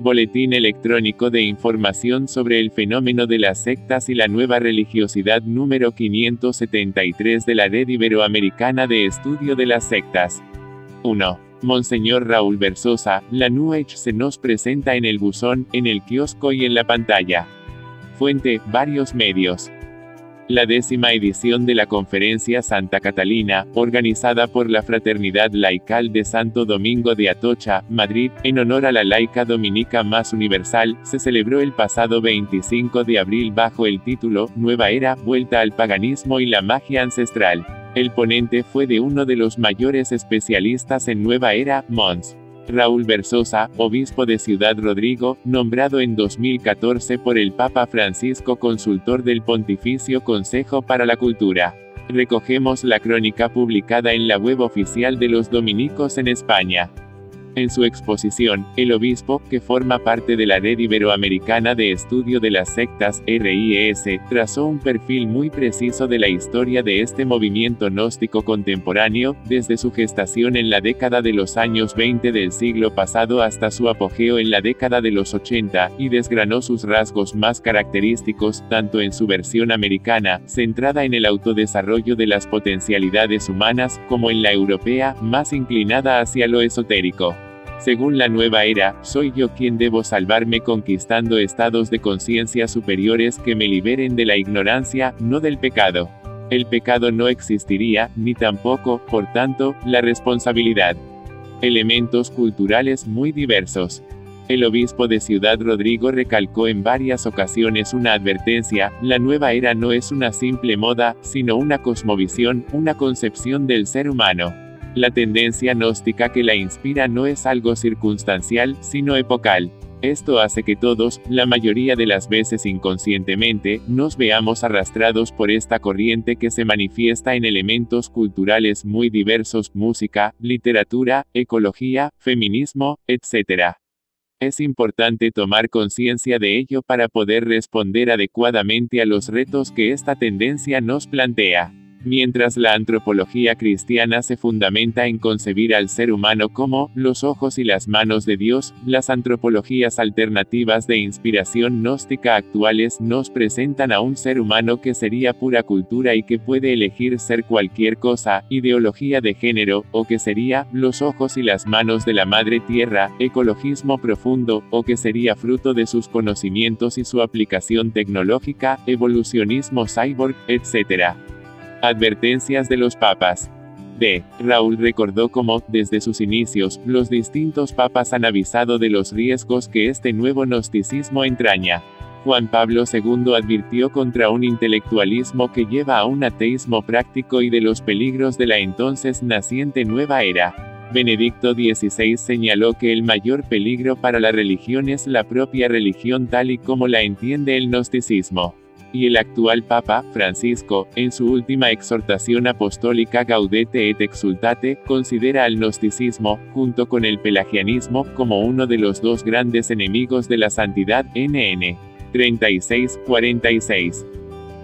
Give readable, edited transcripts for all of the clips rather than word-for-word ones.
Boletín electrónico de información sobre el fenómeno de las sectas y la nueva religiosidad número 573 de la Red Iberoamericana de Estudio de las Sectas. 1. Monseñor Raúl Versosa, la New Age se nos presenta en el buzón, en el kiosco y en la pantalla. Fuente, varios medios. La 10ª edición de la Conferencia Santa Catalina, organizada por la Fraternidad Laical de Santo Domingo de Atocha, Madrid, en honor a la laica dominica más universal, se celebró el pasado 25 de abril bajo el título, Nueva Era, Vuelta al Paganismo y la Magia Ancestral. El ponente fue de uno de los mayores especialistas en Nueva Era, Mons. Raúl Versosa, obispo de Ciudad Rodrigo, nombrado en 2014 por el Papa Francisco consultor del Pontificio Consejo para la Cultura. Recogemos la crónica publicada en la web oficial de los dominicos en España. En su exposición, el obispo, que forma parte de la Red Iberoamericana de Estudio de las Sectas, RIES, trazó un perfil muy preciso de la historia de este movimiento gnóstico contemporáneo, desde su gestación en la década de los años 20 del siglo pasado hasta su apogeo en la década de los 80, y desgranó sus rasgos más característicos, tanto en su versión americana, centrada en el autodesarrollo de las potencialidades humanas, como en la europea, más inclinada hacia lo esotérico. Según la nueva era, soy yo quien debo salvarme conquistando estados de conciencia superiores que me liberen de la ignorancia, no del pecado. El pecado no existiría, ni tampoco, por tanto, la responsabilidad. Elementos culturales muy diversos. El obispo de Ciudad Rodrigo recalcó en varias ocasiones una advertencia: la nueva era no es una simple moda, sino una cosmovisión, una concepción del ser humano. La tendencia gnóstica que la inspira no es algo circunstancial, sino epocal. Esto hace que todos, la mayoría de las veces inconscientemente, nos veamos arrastrados por esta corriente que se manifiesta en elementos culturales muy diversos: música, literatura, ecología, feminismo, etc. Es importante tomar conciencia de ello para poder responder adecuadamente a los retos que esta tendencia nos plantea. Mientras la antropología cristiana se fundamenta en concebir al ser humano como los ojos y las manos de Dios, las antropologías alternativas de inspiración gnóstica actuales nos presentan a un ser humano que sería pura cultura y que puede elegir ser cualquier cosa, ideología de género, o que sería los ojos y las manos de la Madre Tierra, ecologismo profundo, o que sería fruto de sus conocimientos y su aplicación tecnológica, evolucionismo cyborg, etc. Advertencias de los papas. Raúl recordó cómo, desde sus inicios, los distintos papas han avisado de los riesgos que este nuevo gnosticismo entraña. Juan Pablo II advirtió contra un intelectualismo que lleva a un ateísmo práctico y de los peligros de la entonces naciente nueva era. Benedicto XVI señaló que el mayor peligro para la religión es la propia religión tal y como la entiende el gnosticismo. Y el actual Papa, Francisco, en su última exhortación apostólica Gaudete et Exsultate, considera al gnosticismo, junto con el pelagianismo, como uno de los dos grandes enemigos de la santidad, NN 36:46.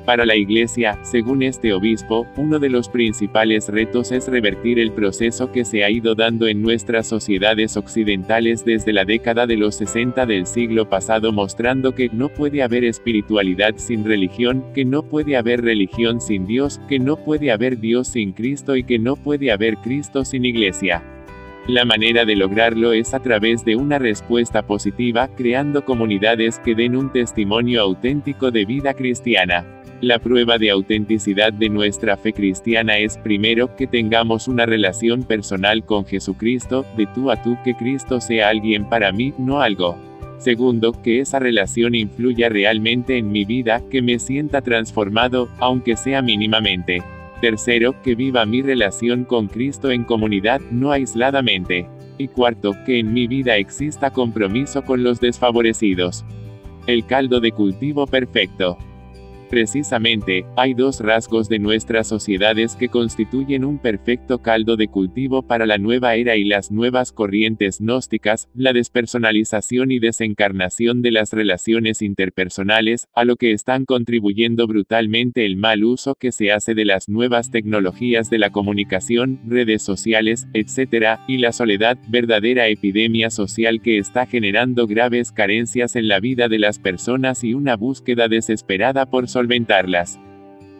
Para la Iglesia, según este obispo, uno de los principales retos es revertir el proceso que se ha ido dando en nuestras sociedades occidentales desde la década de los 60 del siglo pasado, mostrando que no puede haber espiritualidad sin religión, que no puede haber religión sin Dios, que no puede haber Dios sin Cristo y que no puede haber Cristo sin Iglesia. La manera de lograrlo es a través de una respuesta positiva, creando comunidades que den un testimonio auténtico de vida cristiana. La prueba de autenticidad de nuestra fe cristiana es, primero, que tengamos una relación personal con Jesucristo, de tú a tú, que Cristo sea alguien para mí, no algo. Segundo, que esa relación influya realmente en mi vida, que me sienta transformado, aunque sea mínimamente. Tercero, que viva mi relación con Cristo en comunidad, no aisladamente. Y cuarto, que en mi vida exista compromiso con los desfavorecidos. El caldo de cultivo perfecto. Precisamente, hay dos rasgos de nuestras sociedades que constituyen un perfecto caldo de cultivo para la nueva era y las nuevas corrientes gnósticas: la despersonalización y desencarnación de las relaciones interpersonales, a lo que están contribuyendo brutalmente el mal uso que se hace de las nuevas tecnologías de la comunicación, redes sociales, etc., y la soledad, verdadera epidemia social que está generando graves carencias en la vida de las personas y una búsqueda desesperada por solventarlas.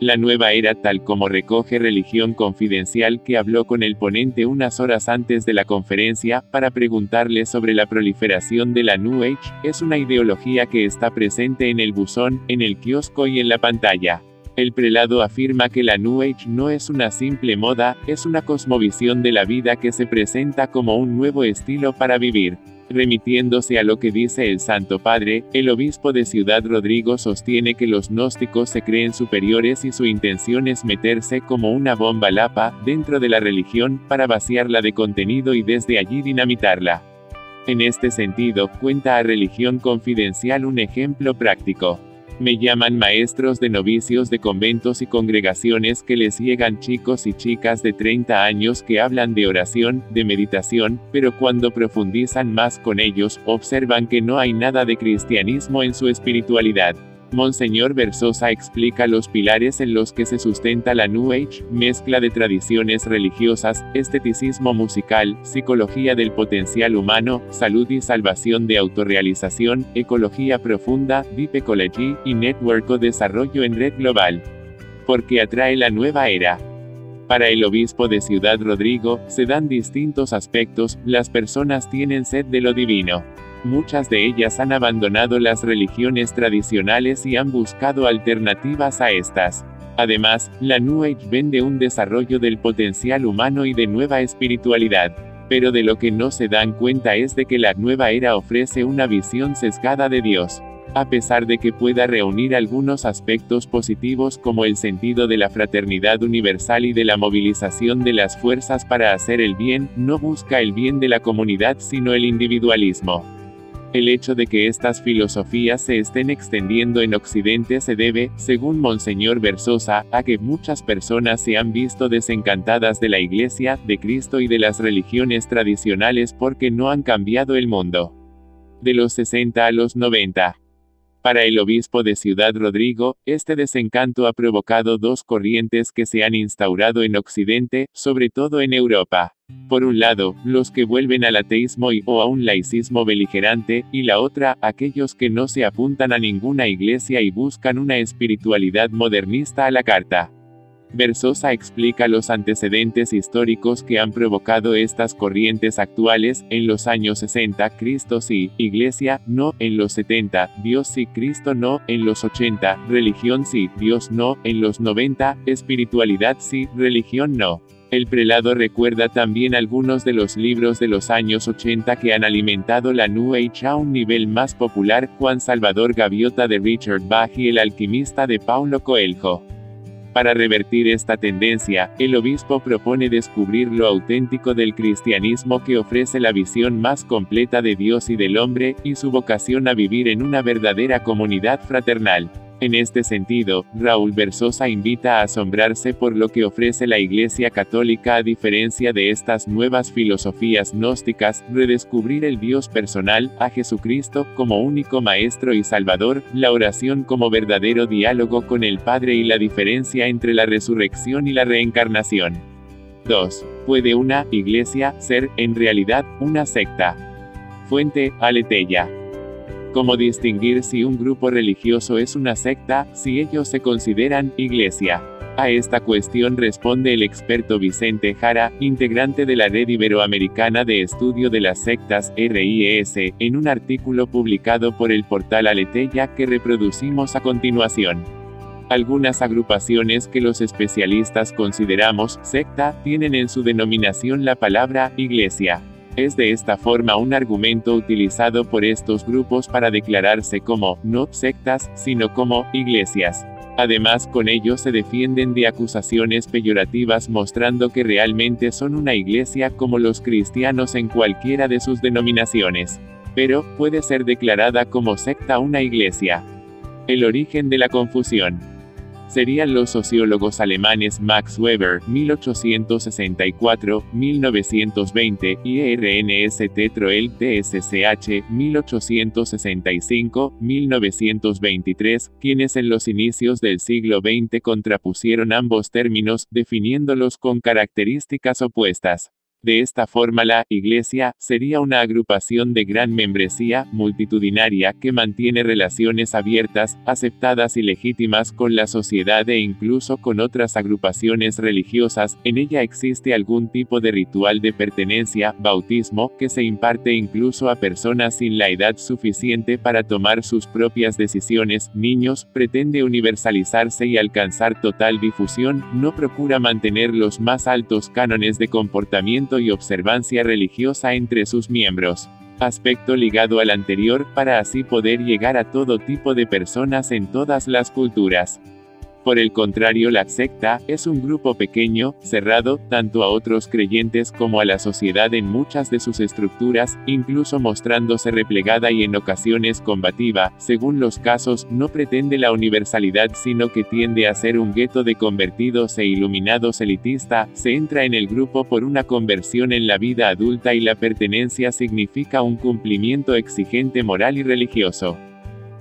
La nueva era, tal como recoge Religión Confidencial, que habló con el ponente unas horas antes de la conferencia, para preguntarle sobre la proliferación de la New Age, es una ideología que está presente en el buzón, en el kiosco y en la pantalla. El prelado afirma que la New Age no es una simple moda, es una cosmovisión de la vida que se presenta como un nuevo estilo para vivir. Remitiéndose a lo que dice el Santo Padre, el obispo de Ciudad Rodrigo sostiene que los gnósticos se creen superiores y su intención es meterse como una bomba lapa dentro de la religión, para vaciarla de contenido y desde allí dinamitarla. En este sentido, cuenta a Religión Confidencial un ejemplo práctico. Me llaman maestros de novicios de conventos y congregaciones que les llegan chicos y chicas de 30 años que hablan de oración, de meditación, pero cuando profundizan más con ellos, observan que no hay nada de cristianismo en su espiritualidad. Monseñor Versosa explica los pilares en los que se sustenta la New Age: mezcla de tradiciones religiosas, esteticismo musical, psicología del potencial humano, salud y salvación de autorrealización, ecología profunda, deep ecology, y network o desarrollo en red global. Porque atrae la nueva era. Para el obispo de Ciudad Rodrigo, se dan distintos aspectos: las personas tienen sed de lo divino. Muchas de ellas han abandonado las religiones tradicionales y han buscado alternativas a estas. Además, la New Age vende un desarrollo del potencial humano y de nueva espiritualidad. Pero de lo que no se dan cuenta es de que la nueva era ofrece una visión sesgada de Dios. A pesar de que pueda reunir algunos aspectos positivos como el sentido de la fraternidad universal y de la movilización de las fuerzas para hacer el bien, no busca el bien de la comunidad sino el individualismo. El hecho de que estas filosofías se estén extendiendo en Occidente se debe, según Monseñor Versosa, a que muchas personas se han visto desencantadas de la Iglesia, de Cristo y de las religiones tradicionales porque no han cambiado el mundo. De los 60 a los 90. Para el obispo de Ciudad Rodrigo, este desencanto ha provocado dos corrientes que se han instaurado en Occidente, sobre todo en Europa. Por un lado, los que vuelven al ateísmo o a un laicismo beligerante, y la otra, aquellos que no se apuntan a ninguna iglesia y buscan una espiritualidad modernista a la carta. Versosa explica los antecedentes históricos que han provocado estas corrientes actuales: en los años 60, Cristo sí, Iglesia no; en los 70, Dios sí, Cristo no; en los 80, religión sí, Dios no; en los 90, espiritualidad sí, religión no. El prelado recuerda también algunos de los libros de los años 80 que han alimentado la New Age a un nivel más popular: Juan Salvador Gaviota de Richard Bach y El alquimista de Paulo Coelho. Para revertir esta tendencia, el obispo propone descubrir lo auténtico del cristianismo, que ofrece la visión más completa de Dios y del hombre, y su vocación a vivir en una verdadera comunidad fraternal. En este sentido, Raúl Versosa invita a asombrarse por lo que ofrece la Iglesia Católica a diferencia de estas nuevas filosofías gnósticas: redescubrir el Dios personal, a Jesucristo como único Maestro y Salvador, la oración como verdadero diálogo con el Padre y la diferencia entre la resurrección y la reencarnación. 2. ¿Puede una iglesia ser, en realidad, una secta? Fuente: Aleteia. ¿Cómo distinguir si un grupo religioso es una secta, si ellos se consideran iglesia? A esta cuestión responde el experto Vicente Jara, integrante de la Red Iberoamericana de Estudio de las Sectas, RIES, en un artículo publicado por el portal Aleteia que reproducimos a continuación. Algunas agrupaciones que los especialistas consideramos secta tienen en su denominación la palabra iglesia. Es de esta forma un argumento utilizado por estos grupos para declararse como, no sectas, sino como iglesias. Además, con ello se defienden de acusaciones peyorativas, mostrando que realmente son una iglesia como los cristianos en cualquiera de sus denominaciones. Pero, puede ser declarada como secta una iglesia. El origen de la confusión. serían los sociólogos alemanes Max Weber, 1864-1920, y Ernst Troell, TSCH, 1865-1923, quienes en los inicios del siglo XX contrapusieron ambos términos, definiéndolos con características opuestas. De esta forma la Iglesia sería una agrupación de gran membresía, multitudinaria, que mantiene relaciones abiertas, aceptadas y legítimas con la sociedad e incluso con otras agrupaciones religiosas. En ella existe algún tipo de ritual de pertenencia, bautismo, que se imparte incluso a personas sin la edad suficiente para tomar sus propias decisiones. Niños, pretende universalizarse y alcanzar total difusión, no procura mantener los más altos cánones de comportamiento y observancia religiosa entre sus miembros. Aspecto ligado al anterior, para así poder llegar a todo tipo de personas en todas las culturas. Por el contrario, la secta es un grupo pequeño, cerrado, tanto a otros creyentes como a la sociedad en muchas de sus estructuras, incluso mostrándose replegada y en ocasiones combativa. Según los casos, no pretende la universalidad sino que tiende a ser un gueto de convertidos e iluminados elitista. Se entra en el grupo por una conversión en la vida adulta y la pertenencia significa un cumplimiento exigente moral y religioso.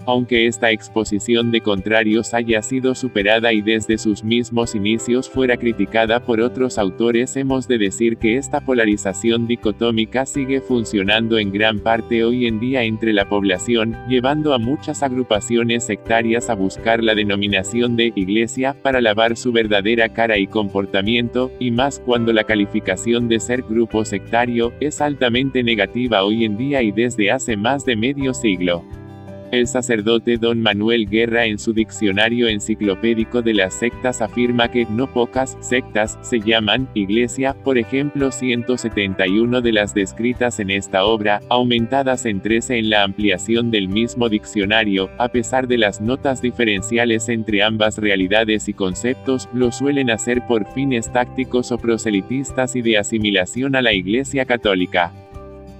Aunque esta exposición de contrarios haya sido superada y desde sus mismos inicios fuera criticada por otros autores, hemos de decir que esta polarización dicotómica sigue funcionando en gran parte hoy en día entre la población, llevando a muchas agrupaciones sectarias a buscar la denominación de Iglesia para lavar su verdadera cara y comportamiento, y más cuando la calificación de ser grupo sectario es altamente negativa hoy en día y desde hace más de medio siglo. El sacerdote Don Manuel Guerra en su diccionario enciclopédico de las sectas afirma que no pocas sectas se llaman Iglesia, por ejemplo 171 de las descritas en esta obra, aumentadas en 13 en la ampliación del mismo diccionario. A pesar de las notas diferenciales entre ambas realidades y conceptos, lo suelen hacer por fines tácticos o proselitistas y de asimilación a la Iglesia católica.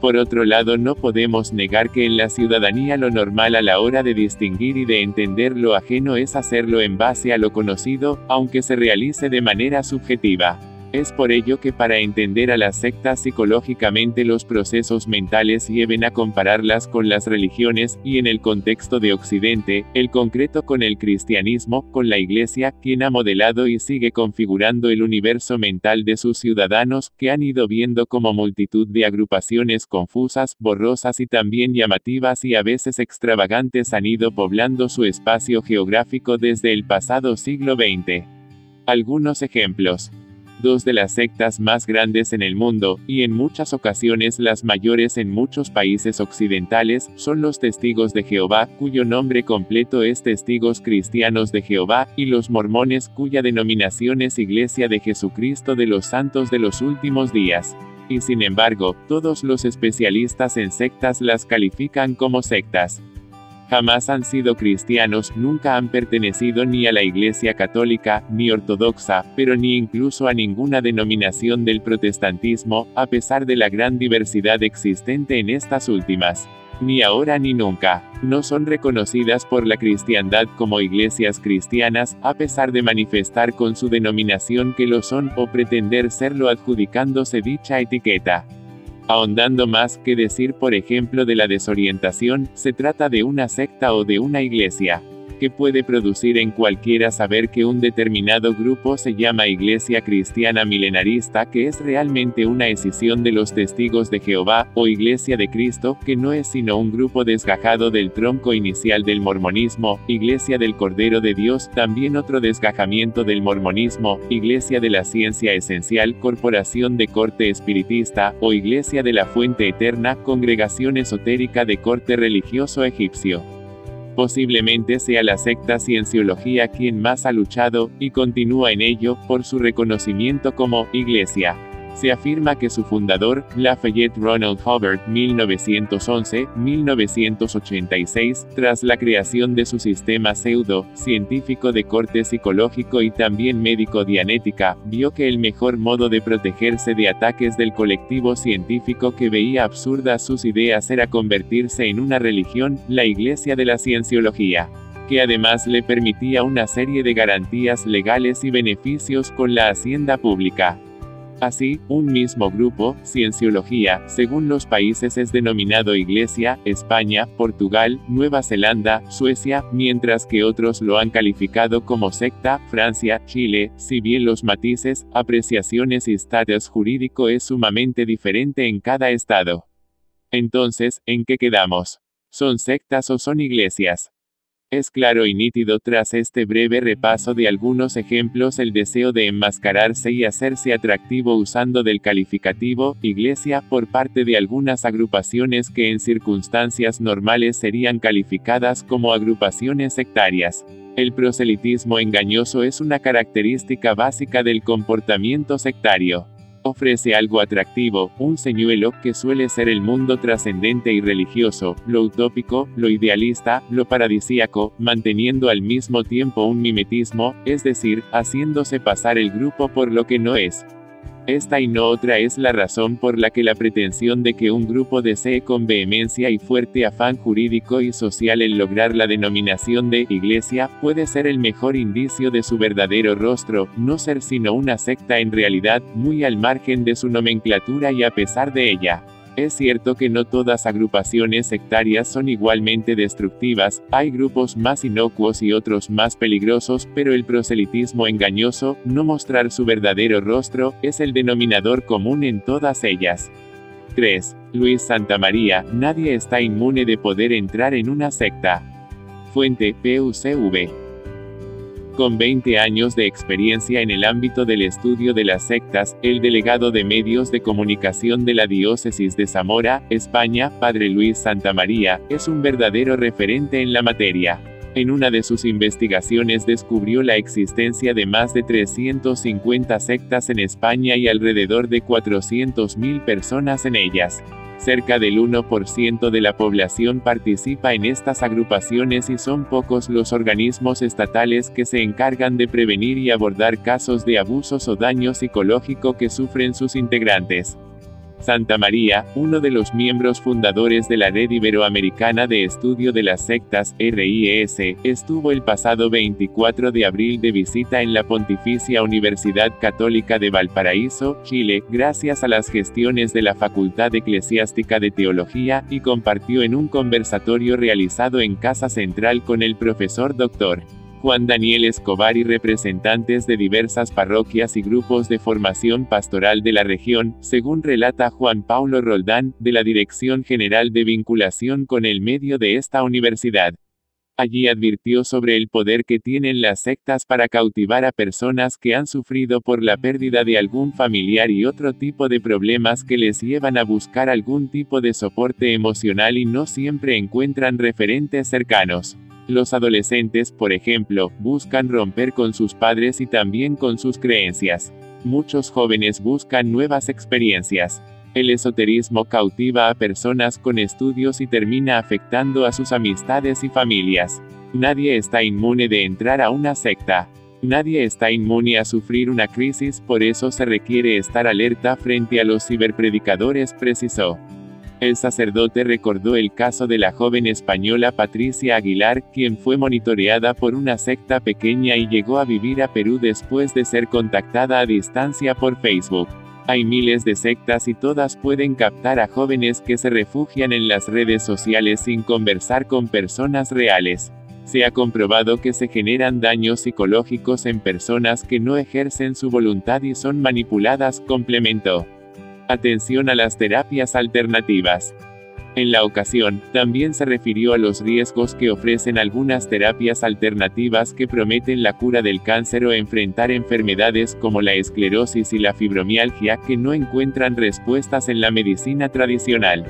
Por otro lado, no podemos negar que en la ciudadanía lo normal a la hora de distinguir y de entender lo ajeno es hacerlo en base a lo conocido, aunque se realice de manera subjetiva. Es por ello que para entender a las sectas psicológicamente los procesos mentales lleven a compararlas con las religiones, y en el contexto de Occidente, el concreto con el cristianismo, con la Iglesia, quien ha modelado y sigue configurando el universo mental de sus ciudadanos, que han ido viendo como multitud de agrupaciones confusas, borrosas y también llamativas y a veces extravagantes han ido poblando su espacio geográfico desde el pasado siglo XX. Algunos ejemplos. Dos de las sectas más grandes en el mundo, y en muchas ocasiones las mayores en muchos países occidentales, son los Testigos de Jehová, cuyo nombre completo es Testigos Cristianos de Jehová, y los Mormones, cuya denominación es Iglesia de Jesucristo de los Santos de los Últimos Días. Y sin embargo, todos los especialistas en sectas las califican como sectas. Jamás han sido cristianos, nunca han pertenecido ni a la Iglesia católica, ni ortodoxa, pero ni incluso a ninguna denominación del protestantismo, a pesar de la gran diversidad existente en estas últimas. Ni ahora ni nunca. No son reconocidas por la cristiandad como iglesias cristianas, a pesar de manifestar con su denominación que lo son, o pretender serlo adjudicándose dicha etiqueta. Ahondando más, que decir por ejemplo de la desorientación, se trata de una secta o de una iglesia. Que puede producir en cualquiera saber que un determinado grupo se llama Iglesia Cristiana Milenarista, que es realmente una escisión de los Testigos de Jehová, o Iglesia de Cristo, que no es sino un grupo desgajado del tronco inicial del mormonismo, Iglesia del Cordero de Dios, también otro desgajamiento del mormonismo, Iglesia de la Ciencia Esencial, corporación de corte espiritista, o Iglesia de la Fuente Eterna, congregación esotérica de corte religioso egipcio. Posiblemente sea la secta Cienciología quien más ha luchado, y continúa en ello, por su reconocimiento como Iglesia. Se afirma que su fundador, Lafayette Ronald Hubbard, 1911-1986, tras la creación de su sistema pseudo-científico de corte psicológico y también médico-dianética, vio que el mejor modo de protegerse de ataques del colectivo científico que veía absurdas sus ideas era convertirse en una religión, la Iglesia de la Cienciología. que además le permitía una serie de garantías legales y beneficios con la hacienda pública. Así, un mismo grupo, Cienciología, según los países es denominado Iglesia, España, Portugal, Nueva Zelanda, Suecia, mientras que otros lo han calificado como secta, Francia, Chile, si bien los matices, apreciaciones y estatus jurídico es sumamente diferente en cada estado. Entonces, ¿en qué quedamos? ¿Son sectas o son iglesias? Es claro y nítido tras este breve repaso de algunos ejemplos el deseo de enmascararse y hacerse atractivo usando del calificativo, iglesia, por parte de algunas agrupaciones que en circunstancias normales serían calificadas como agrupaciones sectarias. El proselitismo engañoso es una característica básica del comportamiento sectario. Ofrece algo atractivo, un señuelo, que suele ser el mundo trascendente y religioso, lo utópico, lo idealista, lo paradisíaco, manteniendo al mismo tiempo un mimetismo, es decir, haciéndose pasar el grupo por lo que no es. Esta y no otra es la razón por la que la pretensión de que un grupo desee con vehemencia y fuerte afán jurídico y social el lograr la denominación de iglesia, puede ser el mejor indicio de su verdadero rostro, no ser sino una secta en realidad, muy al margen de su nomenclatura y a pesar de ella. Es cierto que no todas agrupaciones sectarias son igualmente destructivas, hay grupos más inocuos y otros más peligrosos, pero el proselitismo engañoso, no mostrar su verdadero rostro, es el denominador común en todas ellas. 3. Luis Santamaría, nadie está inmune de poder entrar en una secta. Fuente, PUCV. Con 20 años de experiencia en el ámbito del estudio de las sectas, el delegado de medios de comunicación de la diócesis de Zamora, España, Padre Luis Santamaría, es un verdadero referente en la materia. En una de sus investigaciones descubrió la existencia de más de 350 sectas en España y alrededor de 400.000 personas en ellas. Cerca del 1% de la población participa en estas agrupaciones y son pocos los organismos estatales que se encargan de prevenir y abordar casos de abusos o daño psicológico que sufren sus integrantes. Santamaría, uno de los miembros fundadores de la Red Iberoamericana de Estudio de las Sectas, RIES, estuvo el pasado 24 de abril de visita en la Pontificia Universidad Católica de Valparaíso, Chile, gracias a las gestiones de la Facultad Eclesiástica de Teología, y compartió en un conversatorio realizado en Casa Central con el profesor Dr. Juan Daniel Escobar y representantes de diversas parroquias y grupos de formación pastoral de la región, según relata Juan Paulo Roldán, de la Dirección General de Vinculación con el Medio de esta universidad. Allí advirtió sobre el poder que tienen las sectas para cautivar a personas que han sufrido por la pérdida de algún familiar y otro tipo de problemas que les llevan a buscar algún tipo de soporte emocional y no siempre encuentran referentes cercanos. Los adolescentes, por ejemplo, buscan romper con sus padres y también con sus creencias. Muchos jóvenes buscan nuevas experiencias. El esoterismo cautiva a personas con estudios y termina afectando a sus amistades y familias. Nadie está inmune de entrar a una secta. Nadie está inmune a sufrir una crisis, por eso se requiere estar alerta frente a los ciberpredicadores, precisó. El sacerdote recordó el caso de la joven española Patricia Aguilar, quien fue monitoreada por una secta pequeña y llegó a vivir a Perú después de ser contactada a distancia por Facebook. Hay miles de sectas y todas pueden captar a jóvenes que se refugian en las redes sociales sin conversar con personas reales. Se ha comprobado que se generan daños psicológicos en personas que no ejercen su voluntad y son manipuladas, complementó. Atención a las terapias alternativas. En la ocasión, también se refirió a los riesgos que ofrecen algunas terapias alternativas que prometen la cura del cáncer o enfrentar enfermedades como la esclerosis y la fibromialgia que no encuentran respuestas en la medicina tradicional.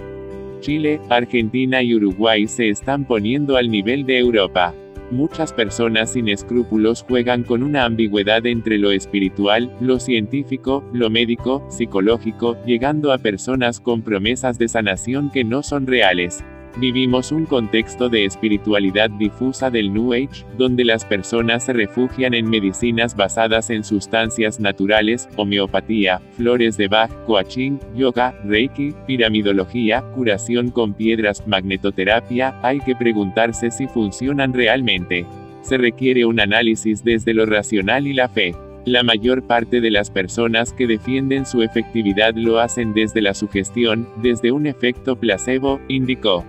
Chile, Argentina y Uruguay se están poniendo al nivel de Europa. Muchas personas sin escrúpulos juegan con una ambigüedad entre lo espiritual, lo científico, lo médico, psicológico, llegando a personas con promesas de sanación que no son reales. Vivimos un contexto de espiritualidad difusa del New Age, donde las personas se refugian en medicinas basadas en sustancias naturales, homeopatía, flores de Bach, coaching, yoga, reiki, piramidología, curación con piedras, magnetoterapia. Hay que preguntarse si funcionan realmente. Se requiere un análisis desde lo racional y la fe. La mayor parte de las personas que defienden su efectividad lo hacen desde la sugestión, desde un efecto placebo, indicó.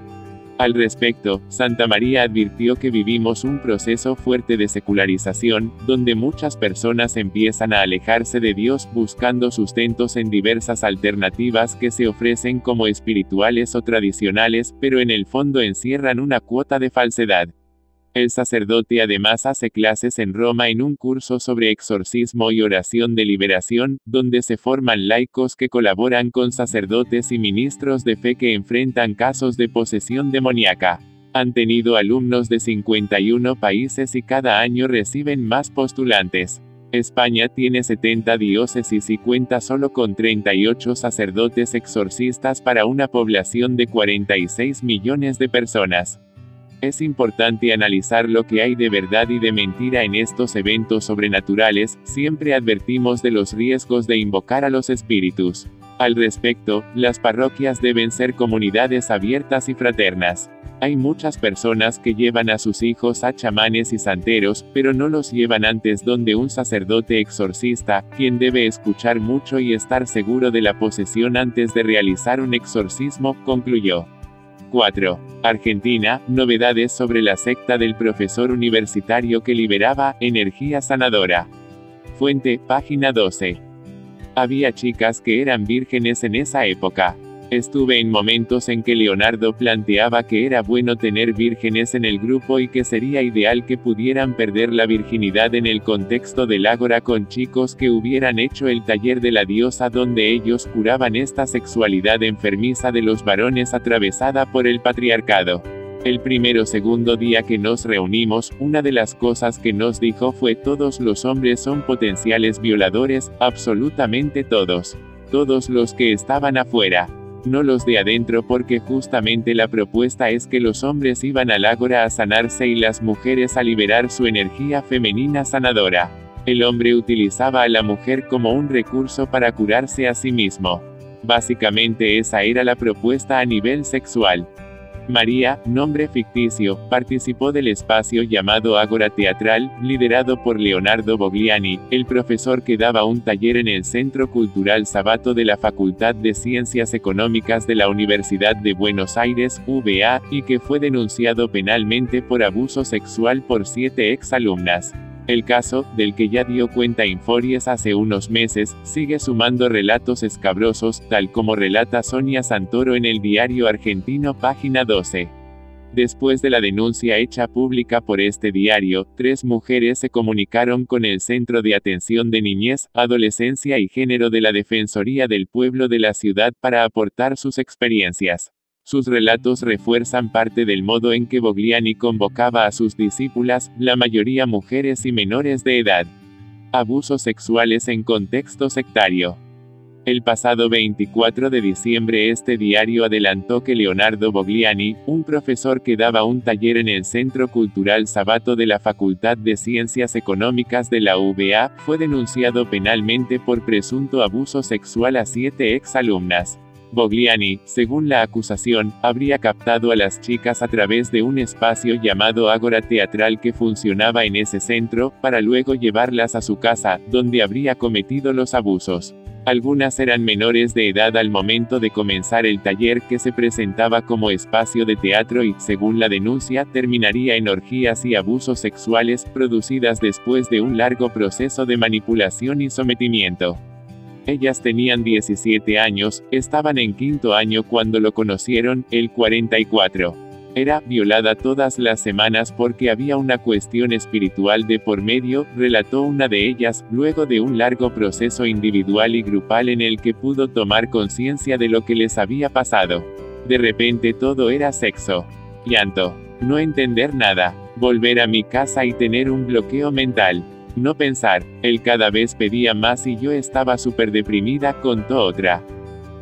Al respecto, Santa María advirtió que vivimos un proceso fuerte de secularización, donde muchas personas empiezan a alejarse de Dios buscando sustentos en diversas alternativas que se ofrecen como espirituales o tradicionales, pero en el fondo encierran una cuota de falsedad. El sacerdote además hace clases en Roma en un curso sobre exorcismo y oración de liberación, donde se forman laicos que colaboran con sacerdotes y ministros de fe que enfrentan casos de posesión demoníaca. Han tenido alumnos de 51 países y cada año reciben más postulantes. España tiene 70 diócesis y cuenta solo con 38 sacerdotes exorcistas para una población de 46 millones de personas. Es importante analizar lo que hay de verdad y de mentira en estos eventos sobrenaturales. Siempre advertimos de los riesgos de invocar a los espíritus. Al respecto, las parroquias deben ser comunidades abiertas y fraternas. Hay muchas personas que llevan a sus hijos a chamanes y santeros, pero no los llevan antes donde un sacerdote exorcista, quien debe escuchar mucho y estar seguro de la posesión antes de realizar un exorcismo, concluyó. 4. Argentina, novedades sobre la secta del profesor universitario que liberaba energía sanadora. Fuente, página 12. Había chicas que eran vírgenes en esa época. Estuve en momentos en que Leonardo planteaba que era bueno tener vírgenes en el grupo y que sería ideal que pudieran perder la virginidad en el contexto del ágora con chicos que hubieran hecho el taller de la diosa donde ellos curaban esta sexualidad enfermiza de los varones atravesada por el patriarcado. El primero o segundo día que nos reunimos, una de las cosas que nos dijo fue: todos los hombres son potenciales violadores, absolutamente todos. Todos los que estaban afuera. No los de adentro, porque justamente la propuesta es que los hombres iban al ágora a sanarse y las mujeres a liberar su energía femenina sanadora. El hombre utilizaba a la mujer como un recurso para curarse a sí mismo. Básicamente esa era la propuesta a nivel sexual. María, nombre ficticio, participó del espacio llamado Ágora Teatral, liderado por Leonardo Bogliani, el profesor que daba un taller en el Centro Cultural Sabato de la Facultad de Ciencias Económicas de la Universidad de Buenos Aires, UBA, y que fue denunciado penalmente por abuso sexual por 7 exalumnas. El caso, del que ya dio cuenta Informes hace unos meses, sigue sumando relatos escabrosos, tal como relata Sonia Santoro en el Diario Argentino, página 12. Después de la denuncia hecha pública por este diario, 3 mujeres se comunicaron con el Centro de Atención de Niñez, Adolescencia y Género de la Defensoría del Pueblo de la ciudad para aportar sus experiencias. Sus relatos refuerzan parte del modo en que Bogliani convocaba a sus discípulas, la mayoría mujeres y menores de edad. Abusos sexuales en contexto sectario. El pasado 24 de diciembre este diario adelantó que Leonardo Bogliani, un profesor que daba un taller en el Centro Cultural Sabato de la Facultad de Ciencias Económicas de la UBA, fue denunciado penalmente por presunto abuso sexual a 7 exalumnas. Bogliani, según la acusación, habría captado a las chicas a través de un espacio llamado Ágora Teatral que funcionaba en ese centro, para luego llevarlas a su casa, donde habría cometido los abusos. Algunas eran menores de edad al momento de comenzar el taller, que se presentaba como espacio de teatro y, según la denuncia, terminaría en orgías y abusos sexuales, producidas después de un largo proceso de manipulación y sometimiento. Ellas tenían 17 años, estaban en 5º año cuando lo conocieron, el 44. Era violada todas las semanas porque había una cuestión espiritual de por medio, relató una de ellas, luego de un largo proceso individual y grupal en el que pudo tomar conciencia de lo que les había pasado. De repente todo era sexo. Llanto. No entender nada. Volver a mi casa y tener un bloqueo mental. No pensar. Él cada vez pedía más y yo estaba súper deprimida, contó otra.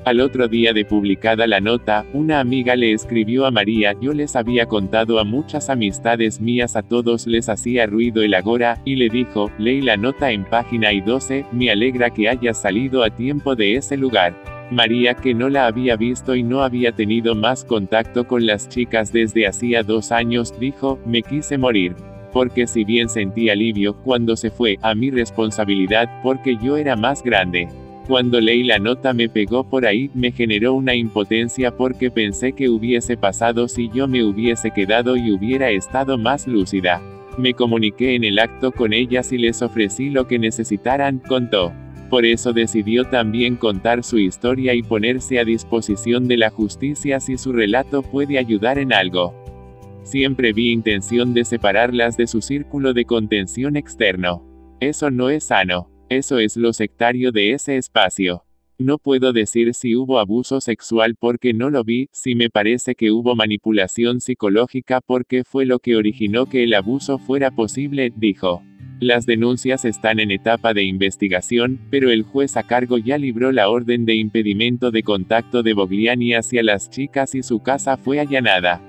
Al otro día de publicada la nota, una amiga le escribió a María: yo les había contado a muchas amistades mías, a todos les hacía ruido el agora, y le dijo: leí la nota en página y 12, me alegra que hayas salido a tiempo de ese lugar. María, que no la había visto y no había tenido más contacto con las chicas desde hacía 2 años, dijo: me quise morir. Porque si bien sentí alivio cuando se fue, a mi responsabilidad, porque yo era más grande. Cuando leí la nota me pegó por ahí, me generó una impotencia porque pensé que hubiese pasado si yo me hubiese quedado y hubiera estado más lúcida. Me comuniqué en el acto con ellas y les ofrecí lo que necesitaran, contó. Por eso decidió también contar su historia y ponerse a disposición de la justicia si su relato puede ayudar en algo. Siempre vi intención de separarlas de su círculo de contención externo. Eso no es sano. Eso es lo sectario de ese espacio. No puedo decir si hubo abuso sexual porque no lo vi, si me parece que hubo manipulación psicológica porque fue lo que originó que el abuso fuera posible, dijo. Las denuncias están en etapa de investigación, pero el juez a cargo ya libró la orden de impedimento de contacto de Bogliani hacia las chicas y su casa fue allanada.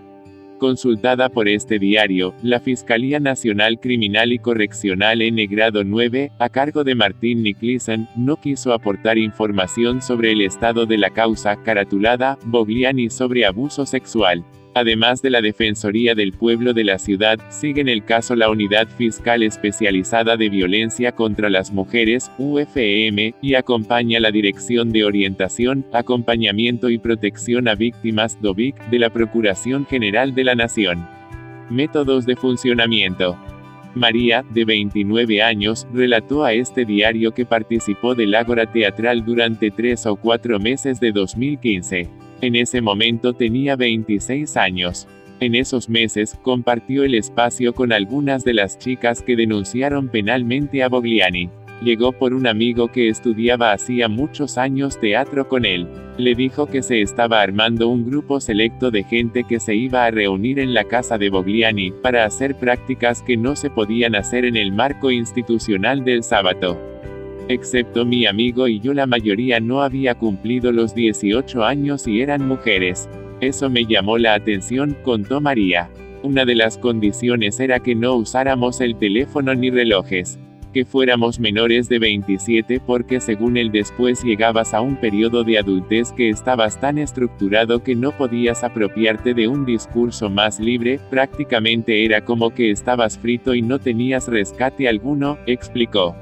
Consultada por este diario, la Fiscalía Nacional Criminal y Correccional N Grado 9, a cargo de Martín Nicholson, no quiso aportar información sobre el estado de la causa, caratulada Bogliani sobre abuso sexual. Además de la Defensoría del Pueblo de la ciudad, sigue en el caso la Unidad Fiscal Especializada de Violencia contra las Mujeres, UFEM, y acompaña la Dirección de Orientación, Acompañamiento y Protección a Víctimas, DOVIC, de la Procuración General de la Nación. Métodos de funcionamiento. María, de 29 años, relató a este diario que participó del Ágora Teatral durante 3 o 4 meses de 2015. En ese momento tenía 26 años. En esos meses, compartió el espacio con algunas de las chicas que denunciaron penalmente a Bogliani. Llegó por un amigo que estudiaba hacía muchos años teatro con él. Le dijo que se estaba armando un grupo selecto de gente que se iba a reunir en la casa de Bogliani, para hacer prácticas que no se podían hacer en el marco institucional del sábado. Excepto mi amigo y yo, la mayoría no había cumplido los 18 años y eran mujeres. Eso me llamó la atención, contó María. Una de las condiciones era que no usáramos el teléfono ni relojes. Que fuéramos menores de 27 porque según él después llegabas a un periodo de adultez que estabas tan estructurado que no podías apropiarte de un discurso más libre, prácticamente era como que estabas frito y no tenías rescate alguno, explicó.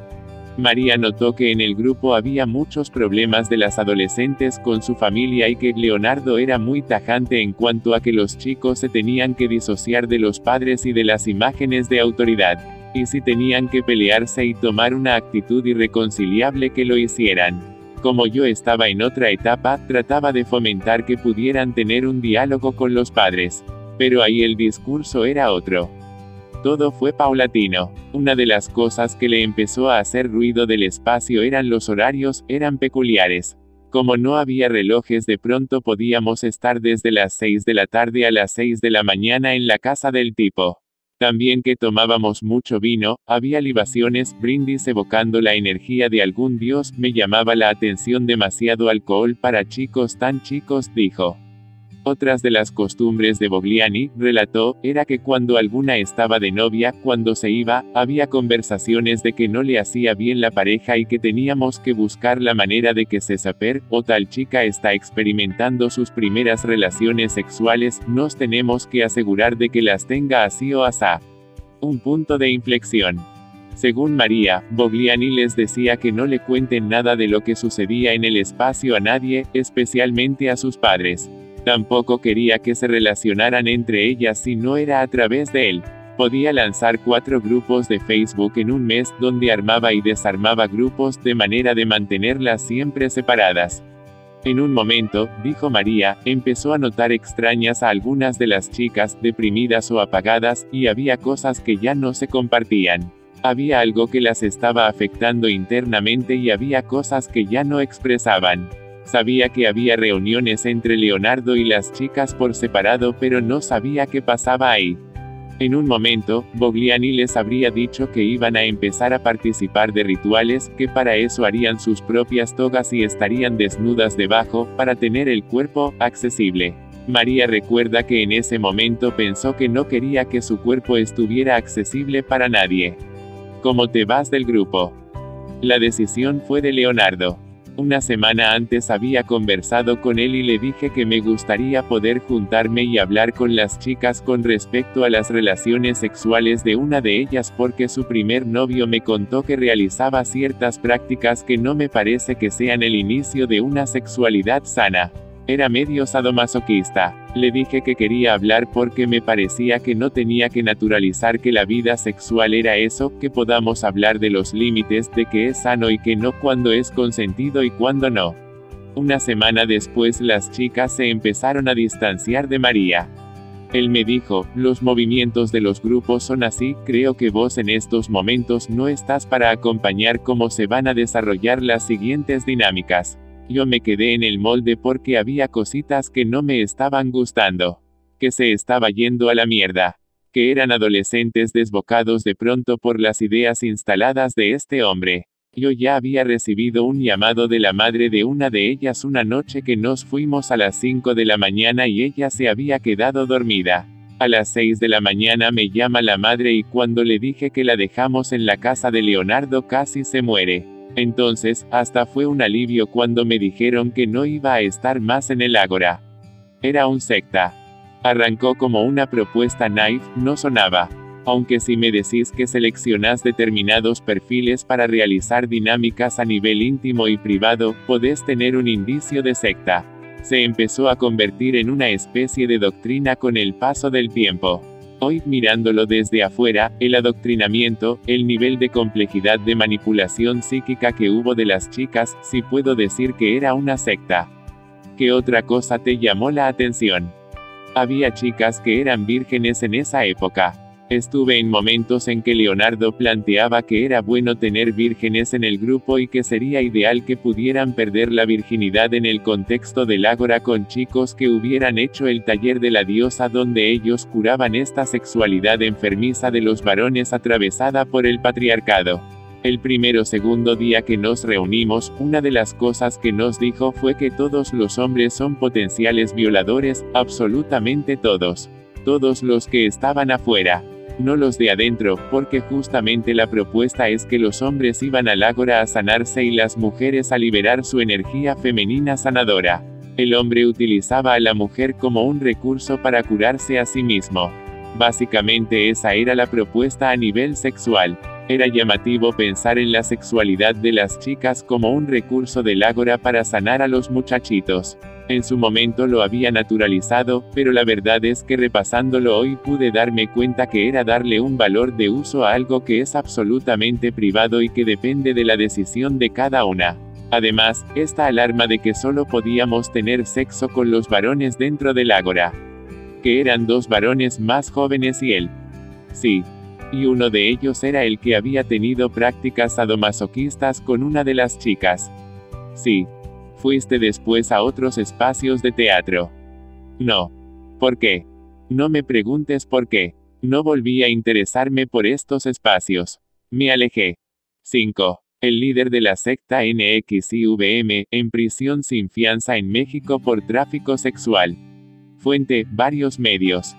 María notó que en el grupo había muchos problemas de las adolescentes con su familia y que Leonardo era muy tajante en cuanto a que los chicos se tenían que disociar de los padres y de las imágenes de autoridad. Y si tenían que pelearse y tomar una actitud irreconciliable que lo hicieran. Como yo estaba en otra etapa, trataba de fomentar que pudieran tener un diálogo con los padres. Pero ahí el discurso era otro. Todo fue paulatino. Una de las cosas que le empezó a hacer ruido del espacio eran los horarios, eran peculiares. Como no había relojes, de pronto podíamos estar desde las 6 de la tarde a las 6 de la mañana en la casa del tipo. También que tomábamos mucho vino, había libaciones, brindis evocando la energía de algún dios, me llamaba la atención demasiado alcohol para chicos tan chicos, dijo. Otras de las costumbres de Bogliani, relató, era que cuando alguna estaba de novia, cuando se iba, había conversaciones de que no le hacía bien la pareja y que teníamos que buscar la manera de que se saber, o tal chica está experimentando sus primeras relaciones sexuales, nos tenemos que asegurar de que las tenga así o asá. Un punto de inflexión. Según María, Bogliani les decía que no le cuenten nada de lo que sucedía en el espacio a nadie, especialmente a sus padres. Tampoco quería que se relacionaran entre ellas si no era a través de él. Podía lanzar 4 grupos de Facebook en un mes, donde armaba y desarmaba grupos, de manera de mantenerlas siempre separadas. En un momento, dijo María, empezó a notar extrañas a algunas de las chicas, deprimidas o apagadas, y había cosas que ya no se compartían. Había algo que las estaba afectando internamente y había cosas que ya no expresaban. Sabía que había reuniones entre Leonardo y las chicas por separado, pero no sabía qué pasaba ahí. En un momento, Bogliani les habría dicho que iban a empezar a participar de rituales, que para eso harían sus propias togas y estarían desnudas debajo, para tener el cuerpo accesible. María recuerda que en ese momento pensó que no quería que su cuerpo estuviera accesible para nadie. ¿Cómo te vas del grupo? La decisión fue de Leonardo. Una semana antes había conversado con él y le dije que me gustaría poder juntarme y hablar con las chicas con respecto a las relaciones sexuales de una de ellas porque su primer novio me contó que realizaba ciertas prácticas que no me parece que sean el inicio de una sexualidad sana. Era medio sadomasoquista. Le dije que quería hablar porque me parecía que no tenía que naturalizar que la vida sexual era eso, que podamos hablar de los límites, de que es sano y que no, cuando es consentido y cuando no. Una semana después las chicas se empezaron a distanciar de María. Él me dijo, los movimientos de los grupos son así, creo que vos en estos momentos no estás para acompañar cómo se van a desarrollar las siguientes dinámicas. Yo me quedé en el molde porque había cositas que no me estaban gustando. Que se estaba yendo a la mierda. Que eran adolescentes desbocados de pronto por las ideas instaladas de este hombre. Yo ya había recibido un llamado de la madre de una de ellas una noche que nos fuimos a las 5 de la mañana y ella se había quedado dormida. A las 6 de la mañana me llama la madre y cuando le dije que la dejamos en la casa de Leonardo casi se muere. Entonces, hasta fue un alivio cuando me dijeron que no iba a estar más en el Ágora. Era un secta. Arrancó como una propuesta naif, no sonaba. Aunque si me decís que seleccionás determinados perfiles para realizar dinámicas a nivel íntimo y privado, podés tener un indicio de secta. Se empezó a convertir en una especie de doctrina con el paso del tiempo. Hoy, mirándolo desde afuera, el adoctrinamiento, el nivel de complejidad de manipulación psíquica que hubo de las chicas, sí puedo decir que era una secta. ¿Qué otra cosa te llamó la atención? Había chicas que eran vírgenes en esa época. Estuve en momentos en que Leonardo planteaba que era bueno tener vírgenes en el grupo y que sería ideal que pudieran perder la virginidad en el contexto del Ágora con chicos que hubieran hecho el taller de la diosa donde ellos curaban esta sexualidad enfermiza de los varones atravesada por el patriarcado. El primero o segundo día que nos reunimos, una de las cosas que nos dijo fue que todos los hombres son potenciales violadores, absolutamente todos. Todos los que estaban afuera. No los de adentro, porque justamente la propuesta es que los hombres iban al Ágora a sanarse y las mujeres a liberar su energía femenina sanadora. El hombre utilizaba a la mujer como un recurso para curarse a sí mismo. Básicamente esa era la propuesta a nivel sexual. Era llamativo pensar en la sexualidad de las chicas como un recurso del Ágora para sanar a los muchachitos. En su momento lo había naturalizado, pero la verdad es que repasándolo hoy pude darme cuenta que era darle un valor de uso a algo que es absolutamente privado y que depende de la decisión de cada una. Además, esta alarma de que solo podíamos tener sexo con los varones dentro del Ágora. Que eran 2 varones más jóvenes y él. Sí. Y uno de ellos era el que había tenido prácticas sadomasoquistas con una de las chicas. Sí. Fuiste después a otros espacios de teatro. No. ¿Por qué? No me preguntes por qué. No volví a interesarme por estos espacios. Me alejé. 5. El líder de la secta NXIVM, en prisión sin fianza en México por tráfico sexual. Fuente, varios medios.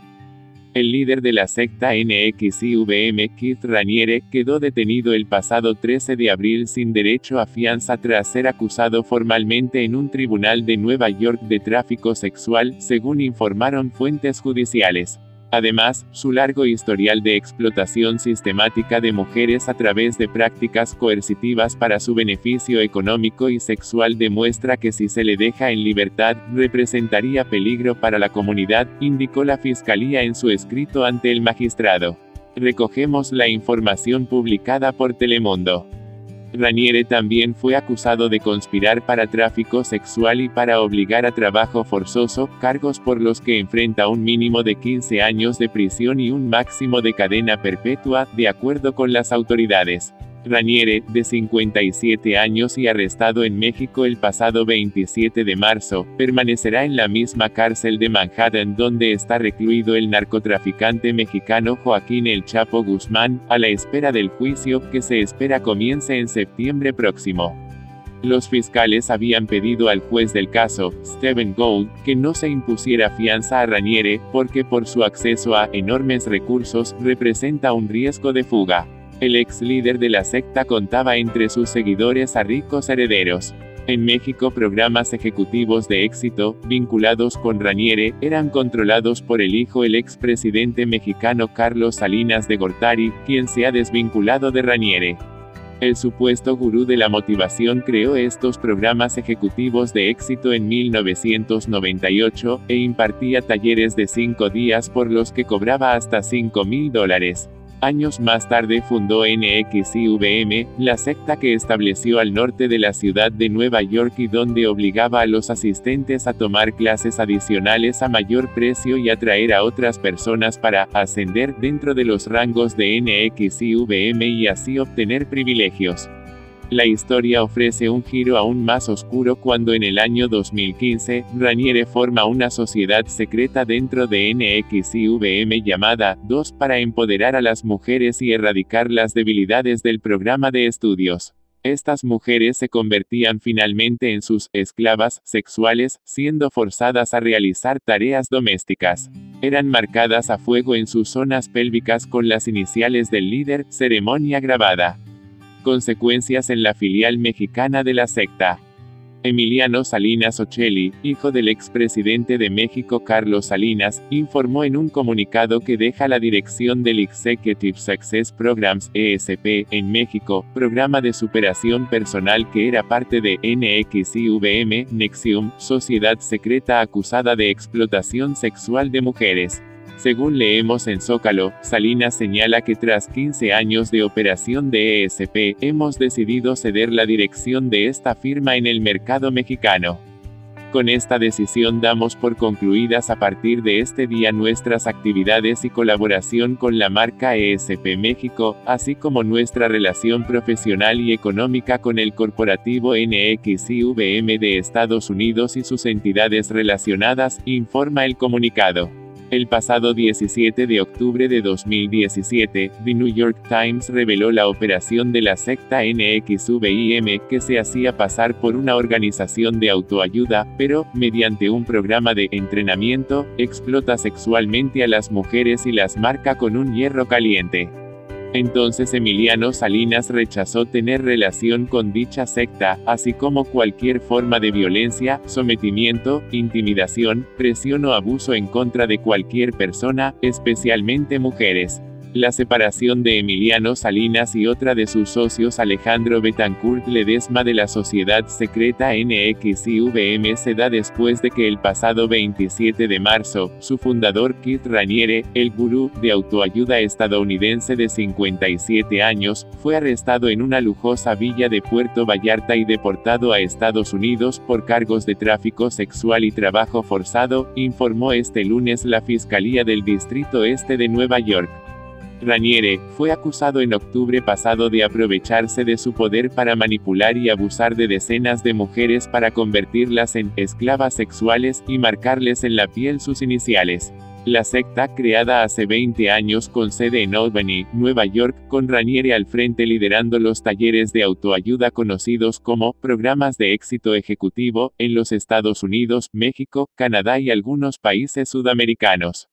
El líder de la secta NXIVM, Keith Raniere, quedó detenido el pasado 13 de abril sin derecho a fianza tras ser acusado formalmente en un tribunal de Nueva York de tráfico sexual, según informaron fuentes judiciales. Además, su largo historial de explotación sistemática de mujeres a través de prácticas coercitivas para su beneficio económico y sexual demuestra que si se le deja en libertad, representaría peligro para la comunidad, indicó la Fiscalía en su escrito ante el magistrado. Recogemos la información publicada por Telemundo. Raniere también fue acusado de conspirar para tráfico sexual y para obligar a trabajo forzoso, cargos por los que enfrenta un mínimo de 15 años de prisión y un máximo de cadena perpetua, de acuerdo con las autoridades. Raniere, de 57 años y arrestado en México el pasado 27 de marzo, permanecerá en la misma cárcel de Manhattan donde está recluido el narcotraficante mexicano Joaquín El Chapo Guzmán, a la espera del juicio, que se espera comience en septiembre próximo. Los fiscales habían pedido al juez del caso, Stephen Gould, que no se impusiera fianza a Raniere, porque por su acceso a enormes recursos, representa un riesgo de fuga. El ex líder de la secta contaba entre sus seguidores a ricos herederos. En México, programas ejecutivos de éxito, vinculados con Raniere, eran controlados por el hijo del expresidente mexicano Carlos Salinas de Gortari, quien se ha desvinculado de Raniere. El supuesto gurú de la motivación creó estos programas ejecutivos de éxito en 1998, e impartía talleres de 5 días por los que cobraba hasta $5,000. Años más tarde fundó NXIVM, la secta que estableció al norte de la ciudad de Nueva York y donde obligaba a los asistentes a tomar clases adicionales a mayor precio y atraer a otras personas para ascender dentro de los rangos de NXIVM y así obtener privilegios. La historia ofrece un giro aún más oscuro cuando en el año 2015, Raniere forma una sociedad secreta dentro de NXIVM llamada 2 para empoderar a las mujeres y erradicar las debilidades del programa de estudios. Estas mujeres se convertían finalmente en sus esclavas sexuales, siendo forzadas a realizar tareas domésticas. Eran marcadas a fuego en sus zonas pélvicas con las iniciales del líder, ceremonia grabada. Consecuencias en la filial mexicana de la secta. Emiliano Salinas Ocelli, hijo del expresidente de México Carlos Salinas, informó en un comunicado que deja la dirección del Executive Success Programs, ESP, en México, programa de superación personal que era parte de NXIVM, NXIVM, sociedad secreta acusada de explotación sexual de mujeres. Según leemos en Zócalo, Salinas señala que tras 15 años de operación de ESP, hemos decidido ceder la dirección de esta firma en el mercado mexicano. Con esta decisión damos por concluidas a partir de este día nuestras actividades y colaboración con la marca ESP México, así como nuestra relación profesional y económica con el corporativo NXIVM de Estados Unidos y sus entidades relacionadas, informa el comunicado. El pasado 17 de octubre de 2017, The New York Times reveló la operación de la secta NXIVM, que se hacía pasar por una organización de autoayuda, pero, mediante un programa de entrenamiento, explota sexualmente a las mujeres y las marca con un hierro caliente. Entonces Emiliano Salinas rechazó tener relación con dicha secta, así como cualquier forma de violencia, sometimiento, intimidación, presión o abuso en contra de cualquier persona, especialmente mujeres. La separación de Emiliano Salinas y otra de sus socios Alejandro Betancourt Ledesma de la sociedad secreta NXIVM se da después de que el pasado 27 de marzo, su fundador Keith Raniere, el gurú de autoayuda estadounidense de 57 años, fue arrestado en una lujosa villa de Puerto Vallarta y deportado a Estados Unidos por cargos de tráfico sexual y trabajo forzado, informó este lunes la Fiscalía del Distrito Este de Nueva York. Raniere fue acusado en octubre pasado de aprovecharse de su poder para manipular y abusar de decenas de mujeres para convertirlas en esclavas sexuales y marcarles en la piel sus iniciales. La secta, creada hace 20 años con sede en Albany, Nueva York, con Raniere al frente liderando los talleres de autoayuda conocidos como programas de éxito ejecutivo, en los Estados Unidos, México, Canadá y algunos países sudamericanos.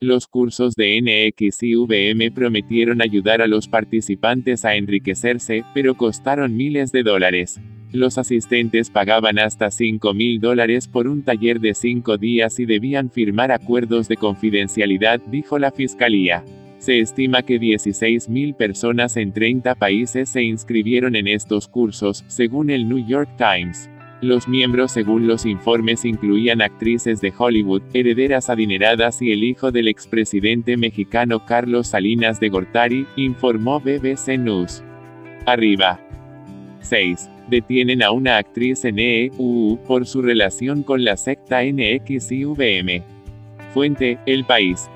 Los cursos de NXIVM prometieron ayudar a los participantes a enriquecerse, pero costaron miles de dólares. Los asistentes pagaban hasta $5,000 por un taller de 5 días y debían firmar acuerdos de confidencialidad, dijo la Fiscalía. Se estima que 16,000 personas en 30 países se inscribieron en estos cursos, según el New York Times. Los miembros, según los informes, incluían actrices de Hollywood, herederas adineradas y el hijo del expresidente mexicano Carlos Salinas de Gortari, informó BBC News. Arriba. 6. Detienen a una actriz en EU por su relación con la secta NXIVM. Fuente, El País.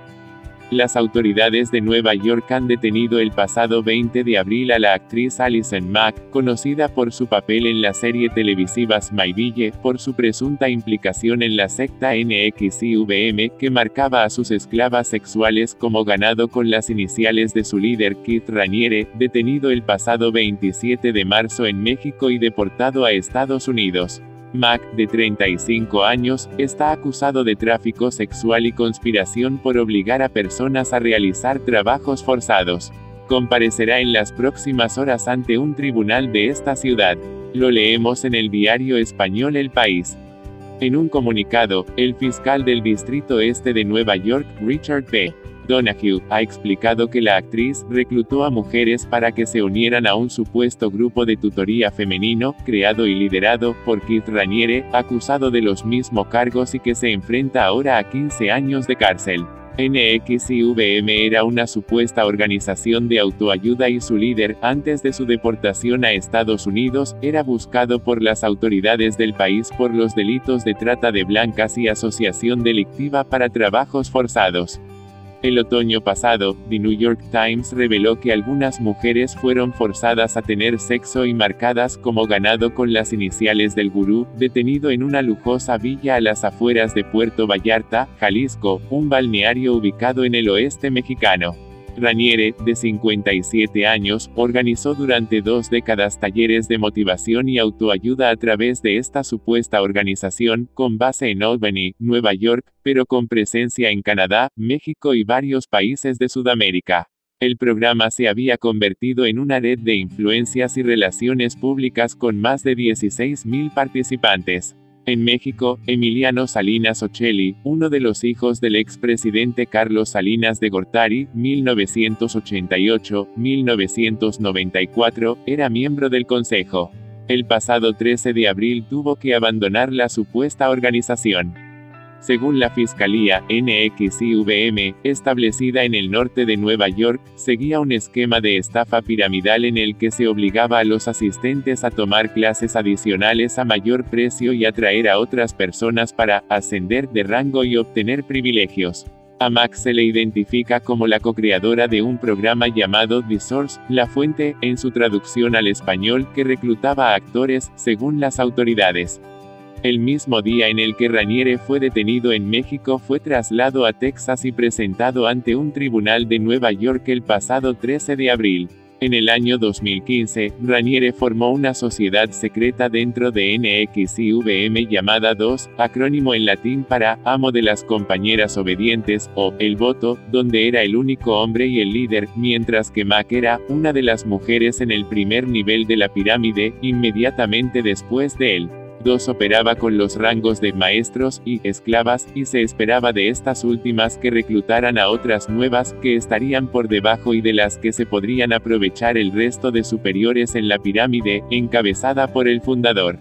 Las autoridades de Nueva York han detenido el pasado 20 de abril a la actriz Allison Mack, conocida por su papel en la serie televisiva Smallville, por su presunta implicación en la secta NXIVM, que marcaba a sus esclavas sexuales como ganado con las iniciales de su líder Keith Raniere, detenido el pasado 27 de marzo en México y deportado a Estados Unidos. Mack, de 35 años, está acusado de tráfico sexual y conspiración por obligar a personas a realizar trabajos forzados. Comparecerá en las próximas horas ante un tribunal de esta ciudad. Lo leemos en el diario español El País. En un comunicado, el fiscal del Distrito Este de Nueva York, Richard P. Donahue, ha explicado que la actriz reclutó a mujeres para que se unieran a un supuesto grupo de tutoría femenino, creado y liderado por Keith Raniere, acusado de los mismos cargos y que se enfrenta ahora a 15 años de cárcel. NXIVM era una supuesta organización de autoayuda y su líder, antes de su deportación a Estados Unidos, era buscado por las autoridades del país por los delitos de trata de blancas y asociación delictiva para trabajos forzados. El otoño pasado, The New York Times reveló que algunas mujeres fueron forzadas a tener sexo y marcadas como ganado con las iniciales del gurú, detenido en una lujosa villa a las afueras de Puerto Vallarta, Jalisco, un balneario ubicado en el oeste mexicano. Raniere, de 57 años, organizó durante 2 décadas talleres de motivación y autoayuda a través de esta supuesta organización, con base en Albany, Nueva York, pero con presencia en Canadá, México y varios países de Sudamérica. El programa se había convertido en una red de influencias y relaciones públicas con más de 16,000 participantes. En México, Emiliano Salinas Ocelli, uno de los hijos del expresidente Carlos Salinas de Gortari, 1988-1994, era miembro del consejo. El pasado 13 de abril tuvo que abandonar la supuesta organización. Según la Fiscalía, NXIVM, establecida en el norte de Nueva York, seguía un esquema de estafa piramidal en el que se obligaba a los asistentes a tomar clases adicionales a mayor precio y atraer a otras personas para ascender de rango y obtener privilegios. A Mack se le identifica como la co-creadora de un programa llamado The Source, La Fuente, en su traducción al español, que reclutaba a actores, según las autoridades. El mismo día en el que Raniere fue detenido en México fue trasladado a Texas y presentado ante un tribunal de Nueva York el pasado 13 de abril. En el año 2015, Raniere formó una sociedad secreta dentro de NXIVM llamada 2, acrónimo en latín para Amo de las Compañeras Obedientes, o El Voto, donde era el único hombre y el líder, mientras que Mack era una de las mujeres en el primer nivel de la pirámide, inmediatamente después de él. 2 operaba con los rangos de maestros y esclavas, y se esperaba de estas últimas que reclutaran a otras nuevas, que estarían por debajo y de las que se podrían aprovechar el resto de superiores en la pirámide, encabezada por el fundador.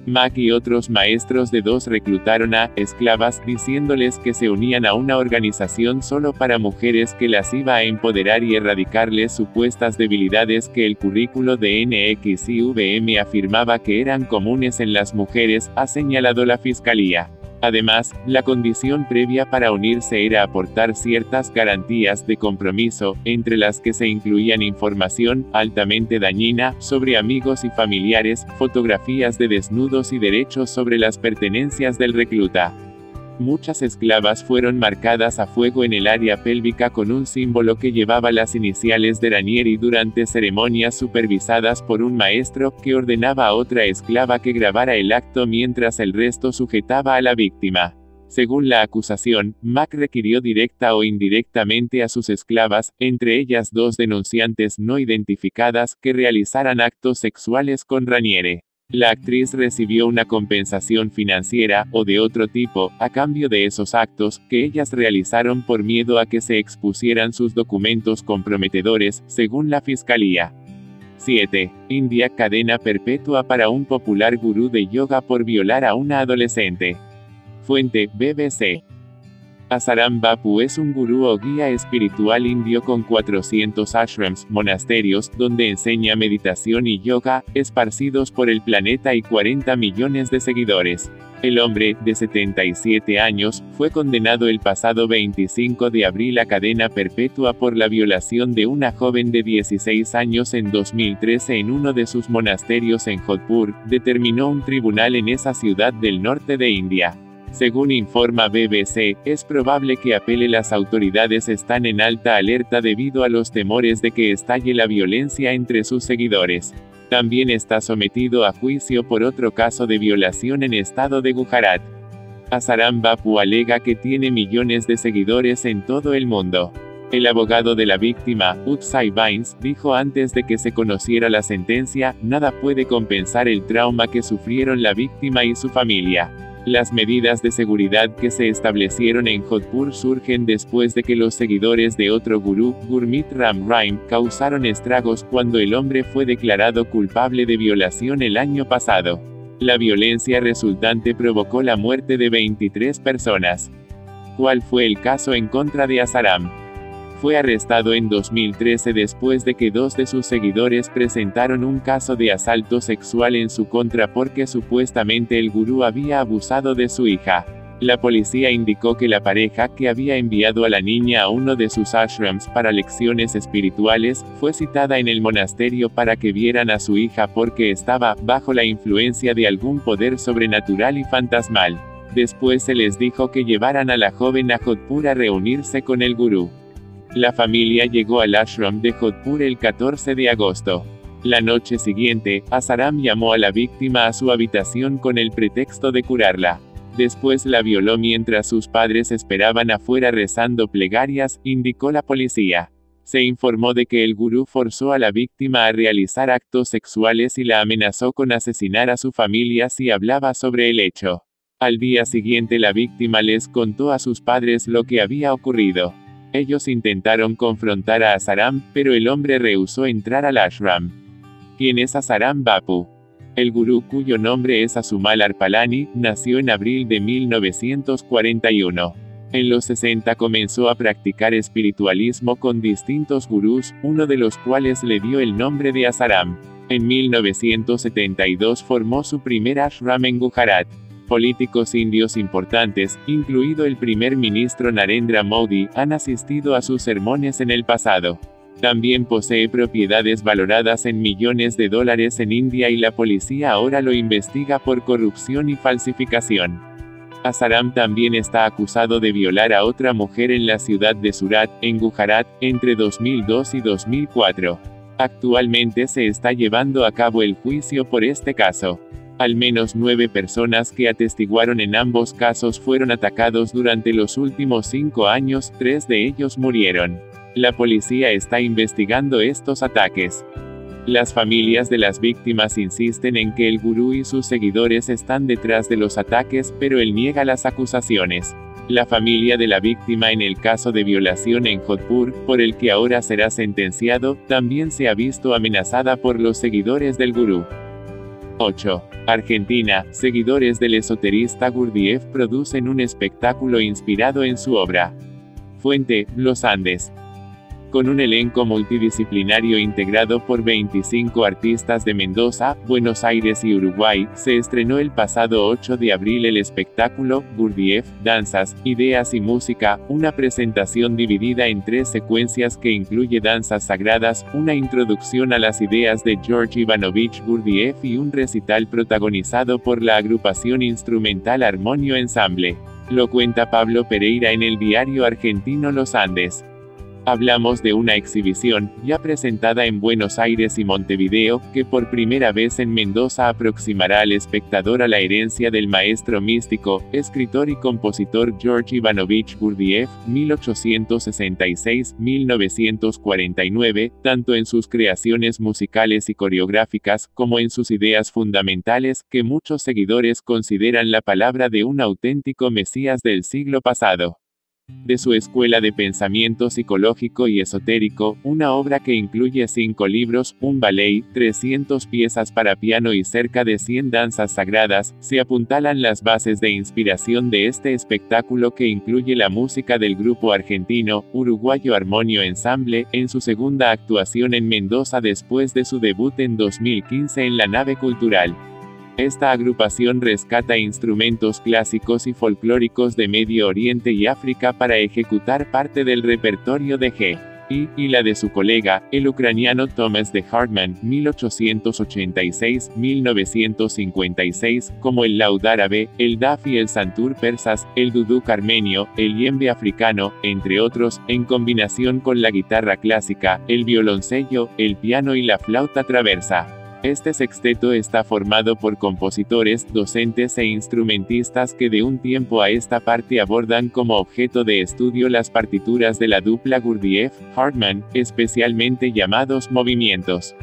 Mack y otros maestros de 2 reclutaron a esclavas, diciéndoles que se unían a una organización solo para mujeres que las iba a empoderar y erradicarles supuestas debilidades que el currículo de NXIVM afirmaba que eran comunes en las mujeres, ha señalado la Fiscalía. Además, la condición previa para unirse era aportar ciertas garantías de compromiso, entre las que se incluían información, altamente dañina, sobre amigos y familiares, fotografías de desnudos y derechos sobre las pertenencias del recluta. Muchas esclavas fueron marcadas a fuego en el área pélvica con un símbolo que llevaba las iniciales de Raniere durante ceremonias supervisadas por un maestro, que ordenaba a otra esclava que grabara el acto mientras el resto sujetaba a la víctima. Según la acusación, Mack requirió directa o indirectamente a sus esclavas, entre ellas 2 denunciantes no identificadas, que realizaran actos sexuales con Raniere. La actriz recibió una compensación financiera, o de otro tipo, a cambio de esos actos, que ellas realizaron por miedo a que se expusieran sus documentos comprometedores, según la Fiscalía. 7. India, cadena perpetua para un popular gurú de yoga por violar a una adolescente. Fuente, BBC. Asaram Bapu es un gurú o guía espiritual indio con 400 ashrams, monasterios, donde enseña meditación y yoga, esparcidos por el planeta y 40 millones de seguidores. El hombre, de 77 años, fue condenado el pasado 25 de abril a cadena perpetua por la violación de una joven de 16 años en 2013 en uno de sus monasterios en Jodhpur, determinó un tribunal en esa ciudad del norte de India. Según informa BBC, es probable que apele. Las autoridades están en alta alerta debido a los temores de que estalle la violencia entre sus seguidores. También está sometido a juicio por otro caso de violación en estado de Gujarat. Asaram Bapu alega que tiene millones de seguidores en todo el mundo. El abogado de la víctima, Utsai Bains, dijo antes de que se conociera la sentencia, nada puede compensar el trauma que sufrieron la víctima y su familia. Las medidas de seguridad que se establecieron en Jodhpur surgen después de que los seguidores de otro gurú, Gurmeet Ram Rahim, causaron estragos cuando el hombre fue declarado culpable de violación el año pasado. La violencia resultante provocó la muerte de 23 personas. ¿Cuál fue el caso en contra de Asaram? Fue arrestado en 2013 después de que dos de sus seguidores presentaron un caso de asalto sexual en su contra porque supuestamente el gurú había abusado de su hija. La policía indicó que la pareja, que había enviado a la niña a uno de sus ashrams para lecciones espirituales, fue citada en el monasterio para que vieran a su hija porque estaba bajo la influencia de algún poder sobrenatural y fantasmal. Después se les dijo que llevaran a la joven a Jodhpur a reunirse con el gurú. La familia llegó al ashram de Jodhpur el 14 de agosto. La noche siguiente, Asaram llamó a la víctima a su habitación con el pretexto de curarla. Después la violó mientras sus padres esperaban afuera rezando plegarias, indicó la policía. Se informó de que el gurú forzó a la víctima a realizar actos sexuales y la amenazó con asesinar a su familia si hablaba sobre el hecho. Al día siguiente la víctima les contó a sus padres lo que había ocurrido. Ellos intentaron confrontar a Asaram, pero el hombre rehusó entrar al ashram. ¿Quién es Asaram Bapu? El gurú, cuyo nombre es Asumal Arpalani, nació en abril de 1941. En los 60 comenzó a practicar espiritualismo con distintos gurús, uno de los cuales le dio el nombre de Asaram. En 1972 formó su primer ashram en Gujarat. Políticos indios importantes, incluido el primer ministro Narendra Modi, han asistido a sus sermones en el pasado. También posee propiedades valoradas en millones de dólares en India y la policía ahora lo investiga por corrupción y falsificación. Asaram también está acusado de violar a otra mujer en la ciudad de Surat, en Gujarat, entre 2002 y 2004. Actualmente se está llevando a cabo el juicio por este caso. Al menos 9 personas que atestiguaron en ambos casos fueron atacados durante los últimos 5 años, 3 de ellos murieron. La policía está investigando estos ataques. Las familias de las víctimas insisten en que el gurú y sus seguidores están detrás de los ataques, pero él niega las acusaciones. La familia de la víctima en el caso de violación en Jodhpur, por el que ahora será sentenciado, también se ha visto amenazada por los seguidores del gurú. 8. Argentina, seguidores del esoterista Gurdjieff producen un espectáculo inspirado en su obra. Fuente, Los Andes. Con un elenco multidisciplinario integrado por 25 artistas de Mendoza, Buenos Aires y Uruguay, se estrenó el pasado 8 de abril el espectáculo, Gurdjieff, Danzas, Ideas y Música, una presentación dividida en 3 secuencias que incluye danzas sagradas, una introducción a las ideas de George Ivanovich Gurdjieff y un recital protagonizado por la agrupación instrumental Armonio Ensamble. Lo cuenta Pablo Pereira en el diario argentino Los Andes. Hablamos de una exhibición, ya presentada en Buenos Aires y Montevideo, que por primera vez en Mendoza aproximará al espectador a la herencia del maestro místico, escritor y compositor George Ivanovich Gurdjieff, 1866-1949, tanto en sus creaciones musicales y coreográficas, como en sus ideas fundamentales, que muchos seguidores consideran la palabra de un auténtico mesías del siglo pasado. De su escuela de pensamiento psicológico y esotérico, una obra que incluye 5 libros, un ballet, 300 piezas para piano y cerca de 100 danzas sagradas, se apuntalan las bases de inspiración de este espectáculo que incluye la música del grupo argentino, uruguayo Armonio Ensamble, en su segunda actuación en Mendoza después de su debut en 2015 en la Nave Cultural. Esta agrupación rescata instrumentos clásicos y folclóricos de Medio Oriente y África para ejecutar parte del repertorio de G. Y la de su colega, el ucraniano Thomas de Hartmann, 1886-1956, como el laúd árabe, el daf y el santur persas, el duduk armenio, el yembe africano, entre otros, en combinación con la guitarra clásica, el violoncello, el piano y la flauta traversa. Este sexteto está formado por compositores, docentes e instrumentistas que de un tiempo a esta parte abordan como objeto de estudio las partituras de la dupla Gurdjieff-Hartmann, especialmente llamados movimientos.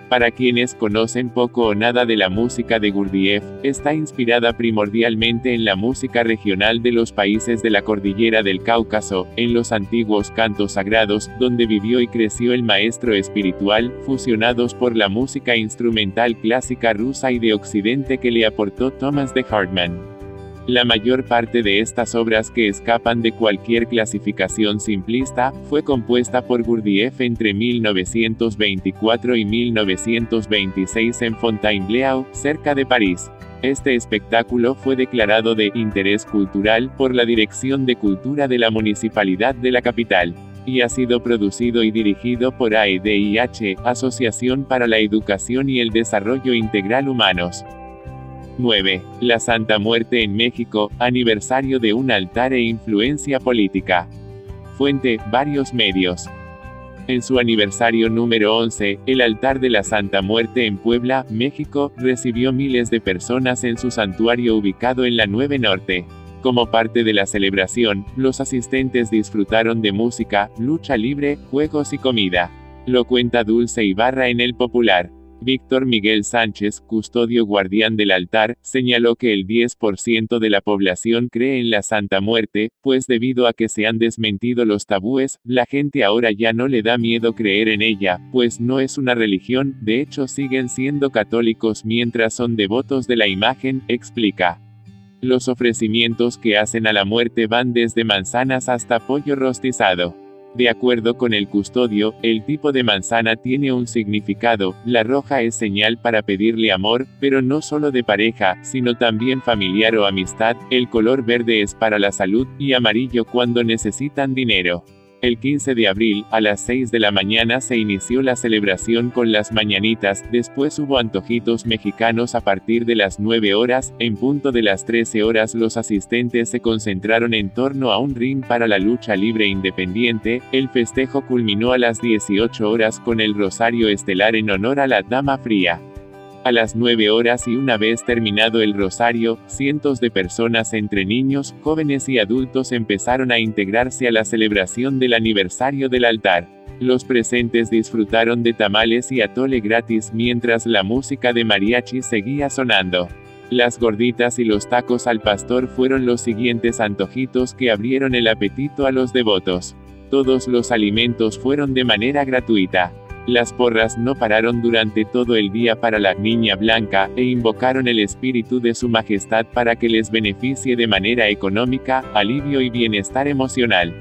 Para quienes conocen poco o nada de la música de Gurdjieff, está inspirada primordialmente en la música regional de los países de la cordillera del Cáucaso, en los antiguos cantos sagrados, donde vivió y creció el maestro espiritual, fusionados por la música instrumental clásica rusa y de Occidente que le aportó Thomas de Hartmann. La mayor parte de estas obras que escapan de cualquier clasificación simplista, fue compuesta por Gurdjieff entre 1924 y 1926 en Fontainebleau, cerca de París. Este espectáculo fue declarado de interés cultural por la Dirección de Cultura de la Municipalidad de la capital, y ha sido producido y dirigido por AEDIH, Asociación para la Educación y el Desarrollo Integral Humanos. 9. La Santa Muerte en México, aniversario de un altar e influencia política. Fuente, varios medios. En su aniversario número 11, el altar de la Santa Muerte en Puebla, México, recibió miles de personas en su santuario ubicado en la 9 Norte. Como parte de la celebración, los asistentes disfrutaron de música, lucha libre, juegos y comida. Lo cuenta Dulce Ibarra en El Popular. Víctor Miguel Sánchez, custodio guardián del altar, señaló que el 10% de la población cree en la Santa Muerte, pues debido a que se han desmentido los tabúes, la gente ahora ya no le da miedo creer en ella, pues no es una religión, de hecho siguen siendo católicos mientras son devotos de la imagen, explica. Los ofrecimientos que hacen a la muerte van desde manzanas hasta pollo rostizado. De acuerdo con el custodio, el tipo de manzana tiene un significado, la roja es señal para pedirle amor, pero no solo de pareja, sino también familiar o amistad, el color verde es para la salud, y amarillo cuando necesitan dinero. El 15 de abril, a las 6 de la mañana se inició la celebración con las mañanitas, después hubo antojitos mexicanos a partir de las 9 horas, en punto de las 13 horas los asistentes se concentraron en torno a un ring para la lucha libre independiente, el festejo culminó a las 18 horas con el rosario estelar en honor a la Dama Fría. A las 9 horas y una vez terminado el rosario, cientos de personas entre niños, jóvenes y adultos empezaron a integrarse a la celebración del aniversario del altar. Los presentes disfrutaron de tamales y atole gratis mientras la música de mariachi seguía sonando. Las gorditas y los tacos al pastor fueron los siguientes antojitos que abrieron el apetito a los devotos. Todos los alimentos fueron de manera gratuita. Las porras no pararon durante todo el día para la Niña Blanca, e invocaron el espíritu de su majestad para que les beneficie de manera económica, alivio y bienestar emocional.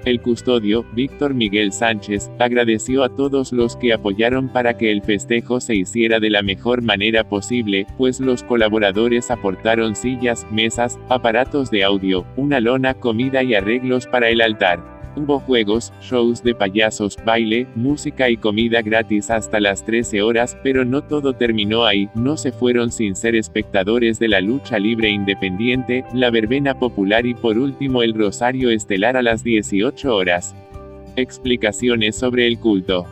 El custodio, Víctor Miguel Sánchez, agradeció a todos los que apoyaron para que el festejo se hiciera de la mejor manera posible, pues los colaboradores aportaron sillas, mesas, aparatos de audio, una lona, comida y arreglos para el altar. Hubo juegos, shows de payasos, baile, música y comida gratis hasta las 13 horas, pero no todo terminó ahí, no se fueron sin ser espectadores de la lucha libre independiente, la verbena popular y por último el rosario estelar a las 18 horas. Explicaciones sobre el culto.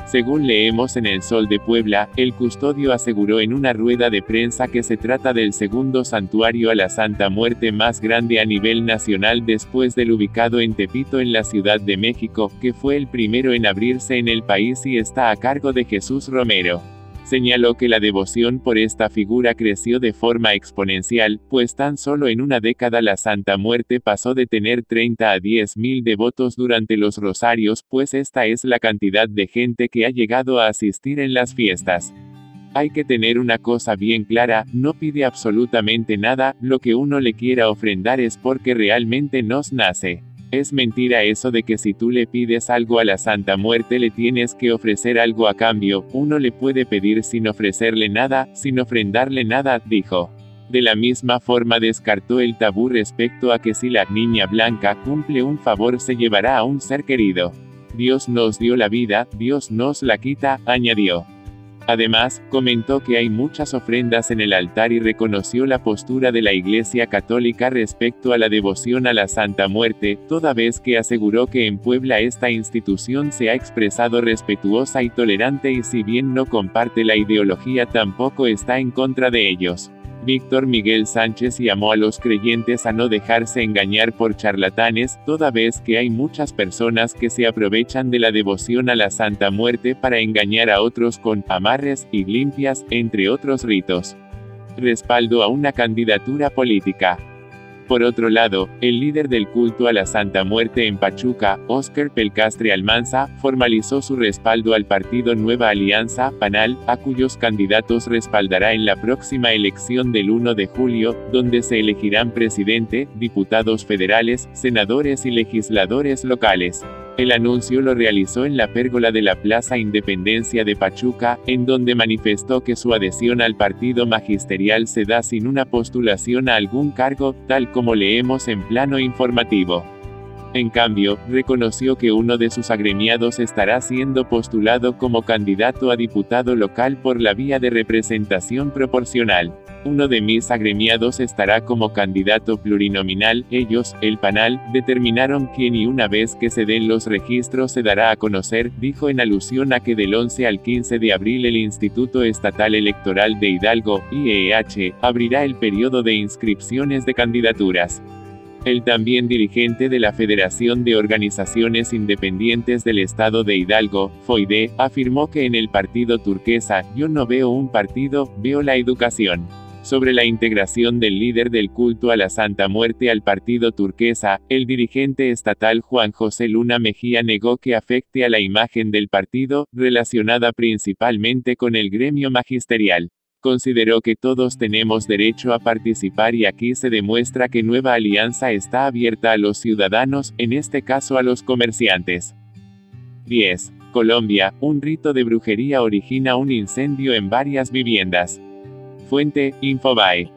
Según leemos en El Sol de Puebla, el custodio aseguró en una rueda de prensa que se trata del segundo santuario a la Santa Muerte más grande a nivel nacional después del ubicado en Tepito en la Ciudad de México, que fue el primero en abrirse en el país y está a cargo de Jesús Romero. Señaló que la devoción por esta figura creció de forma exponencial, pues tan solo en una década la Santa Muerte pasó de tener 30 a 10.000 devotos durante los rosarios, pues esta es la cantidad de gente que ha llegado a asistir en las fiestas. Hay que tener una cosa bien clara, no pide absolutamente nada, lo que uno le quiera ofrendar es porque realmente nos nace. Es mentira eso de que si tú le pides algo a la Santa Muerte le tienes que ofrecer algo a cambio, uno le puede pedir sin ofrecerle nada, sin ofrendarle nada, dijo. De la misma forma descartó el tabú respecto a que si la niña blanca cumple un favor se llevará a un ser querido. Dios nos dio la vida, Dios nos la quita, añadió. Además, comentó que hay muchas ofrendas en el altar y reconoció la postura de la Iglesia Católica respecto a la devoción a la Santa Muerte, toda vez que aseguró que en Puebla esta institución se ha expresado respetuosa y tolerante y si bien no comparte la ideología tampoco está en contra de ellos. Víctor Miguel Sánchez llamó a los creyentes a no dejarse engañar por charlatanes, toda vez que hay muchas personas que se aprovechan de la devoción a la Santa Muerte para engañar a otros con amarres y limpias, entre otros ritos. Respaldo a una candidatura política. Por otro lado, el líder del culto a la Santa Muerte en Pachuca, Óscar Pelcastre Almanza, formalizó su respaldo al partido Nueva Alianza, PANAL, a cuyos candidatos respaldará en la próxima elección del 1 de julio, donde se elegirán presidente, diputados federales, senadores y legisladores locales. El anuncio lo realizó en la pérgola de la Plaza Independencia de Pachuca, en donde manifestó que su adhesión al partido magisterial se da sin una postulación a algún cargo, tal como leemos en plano informativo. En cambio, reconoció que uno de sus agremiados estará siendo postulado como candidato a diputado local por la vía de representación proporcional. Uno de mis agremiados estará como candidato plurinominal, ellos, el PANAL, determinaron quién y una vez que se den los registros se dará a conocer, dijo en alusión a que del 11 al 15 de abril el Instituto Estatal Electoral de Hidalgo, IEH, abrirá el periodo de inscripciones de candidaturas. El también dirigente de la Federación de Organizaciones Independientes del Estado de Hidalgo, FOIDE, afirmó que en el partido turquesa, yo no veo un partido, veo la educación. Sobre la integración del líder del culto a la Santa Muerte al partido turquesa, el dirigente estatal Juan José Luna Mejía negó que afecte a la imagen del partido, relacionada principalmente con el gremio magisterial. Consideró que todos tenemos derecho a participar y aquí se demuestra que Nueva Alianza está abierta a los ciudadanos, en este caso a los comerciantes. 10. Colombia, un rito de brujería origina un incendio en varias viviendas. Fuente, Infobae.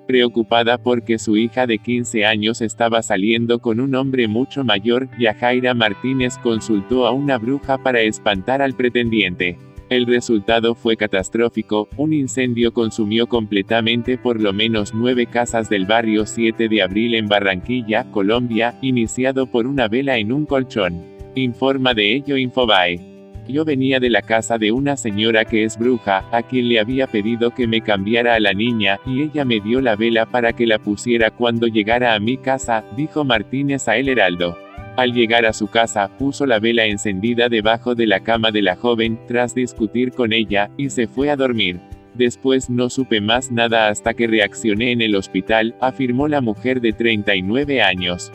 Preocupada porque su hija de 15 años estaba saliendo con un hombre mucho mayor, Yajaira Martínez consultó a una bruja para espantar al pretendiente. El resultado fue catastrófico, un incendio consumió completamente por lo menos 9 casas del barrio 7 de abril en Barranquilla, Colombia, iniciado por una vela en un colchón. Informa de ello Infobae. Yo venía de la casa de una señora que es bruja, a quien le había pedido que me cambiara a la niña, y ella me dio la vela para que la pusiera cuando llegara a mi casa, dijo Martínez a El Heraldo. Al llegar a su casa, puso la vela encendida debajo de la cama de la joven, tras discutir con ella, y se fue a dormir. Después no supe más nada hasta que reaccioné en el hospital, afirmó la mujer de 39 años.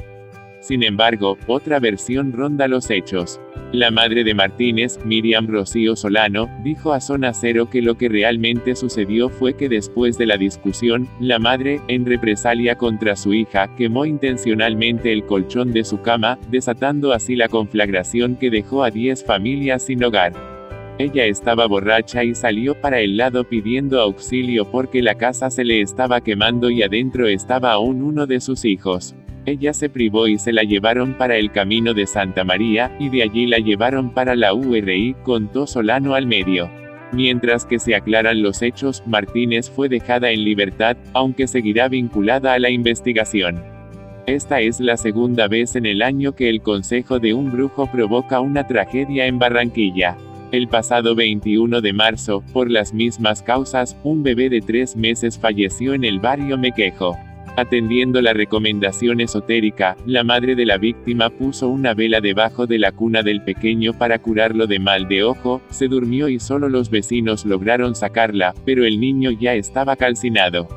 Sin embargo, otra versión ronda los hechos. La madre de Martínez, Miriam Rocío Solano, dijo a Zona Cero que lo que realmente sucedió fue que después de la discusión, la madre, en represalia contra su hija, quemó intencionalmente el colchón de su cama, desatando así la conflagración que dejó a 10 familias sin hogar. Ella estaba borracha y salió para el lado pidiendo auxilio porque la casa se le estaba quemando y adentro estaba aún uno de sus hijos. Ella se privó y se la llevaron para el Camino de Santa María, y de allí la llevaron para la URI, contó Solano al medio. Mientras que se aclaran los hechos, Martínez fue dejada en libertad, aunque seguirá vinculada a la investigación. Esta es la segunda vez en el año que el consejo de un brujo provoca una tragedia en Barranquilla. El pasado 21 de marzo, por las mismas causas, un bebé de 3 meses falleció en el barrio Mequejo. Atendiendo la recomendación esotérica, la madre de la víctima puso una vela debajo de la cuna del pequeño para curarlo de mal de ojo, se durmió y solo los vecinos lograron sacarla, pero el niño ya estaba calcinado.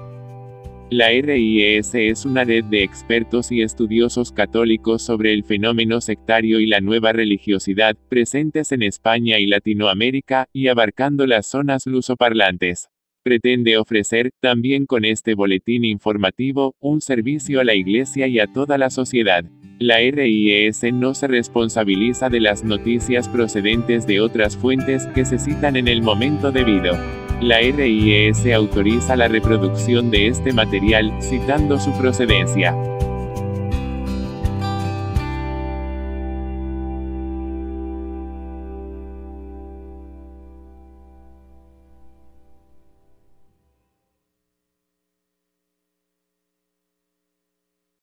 La RIES es una red de expertos y estudiosos católicos sobre el fenómeno sectario y la nueva religiosidad, presentes en España y Latinoamérica, y abarcando las zonas lusoparlantes. Pretende ofrecer, también con este boletín informativo, un servicio a la Iglesia y a toda la sociedad. La RIES no se responsabiliza de las noticias procedentes de otras fuentes que se citan en el momento debido. La RIES autoriza la reproducción de este material, citando su procedencia.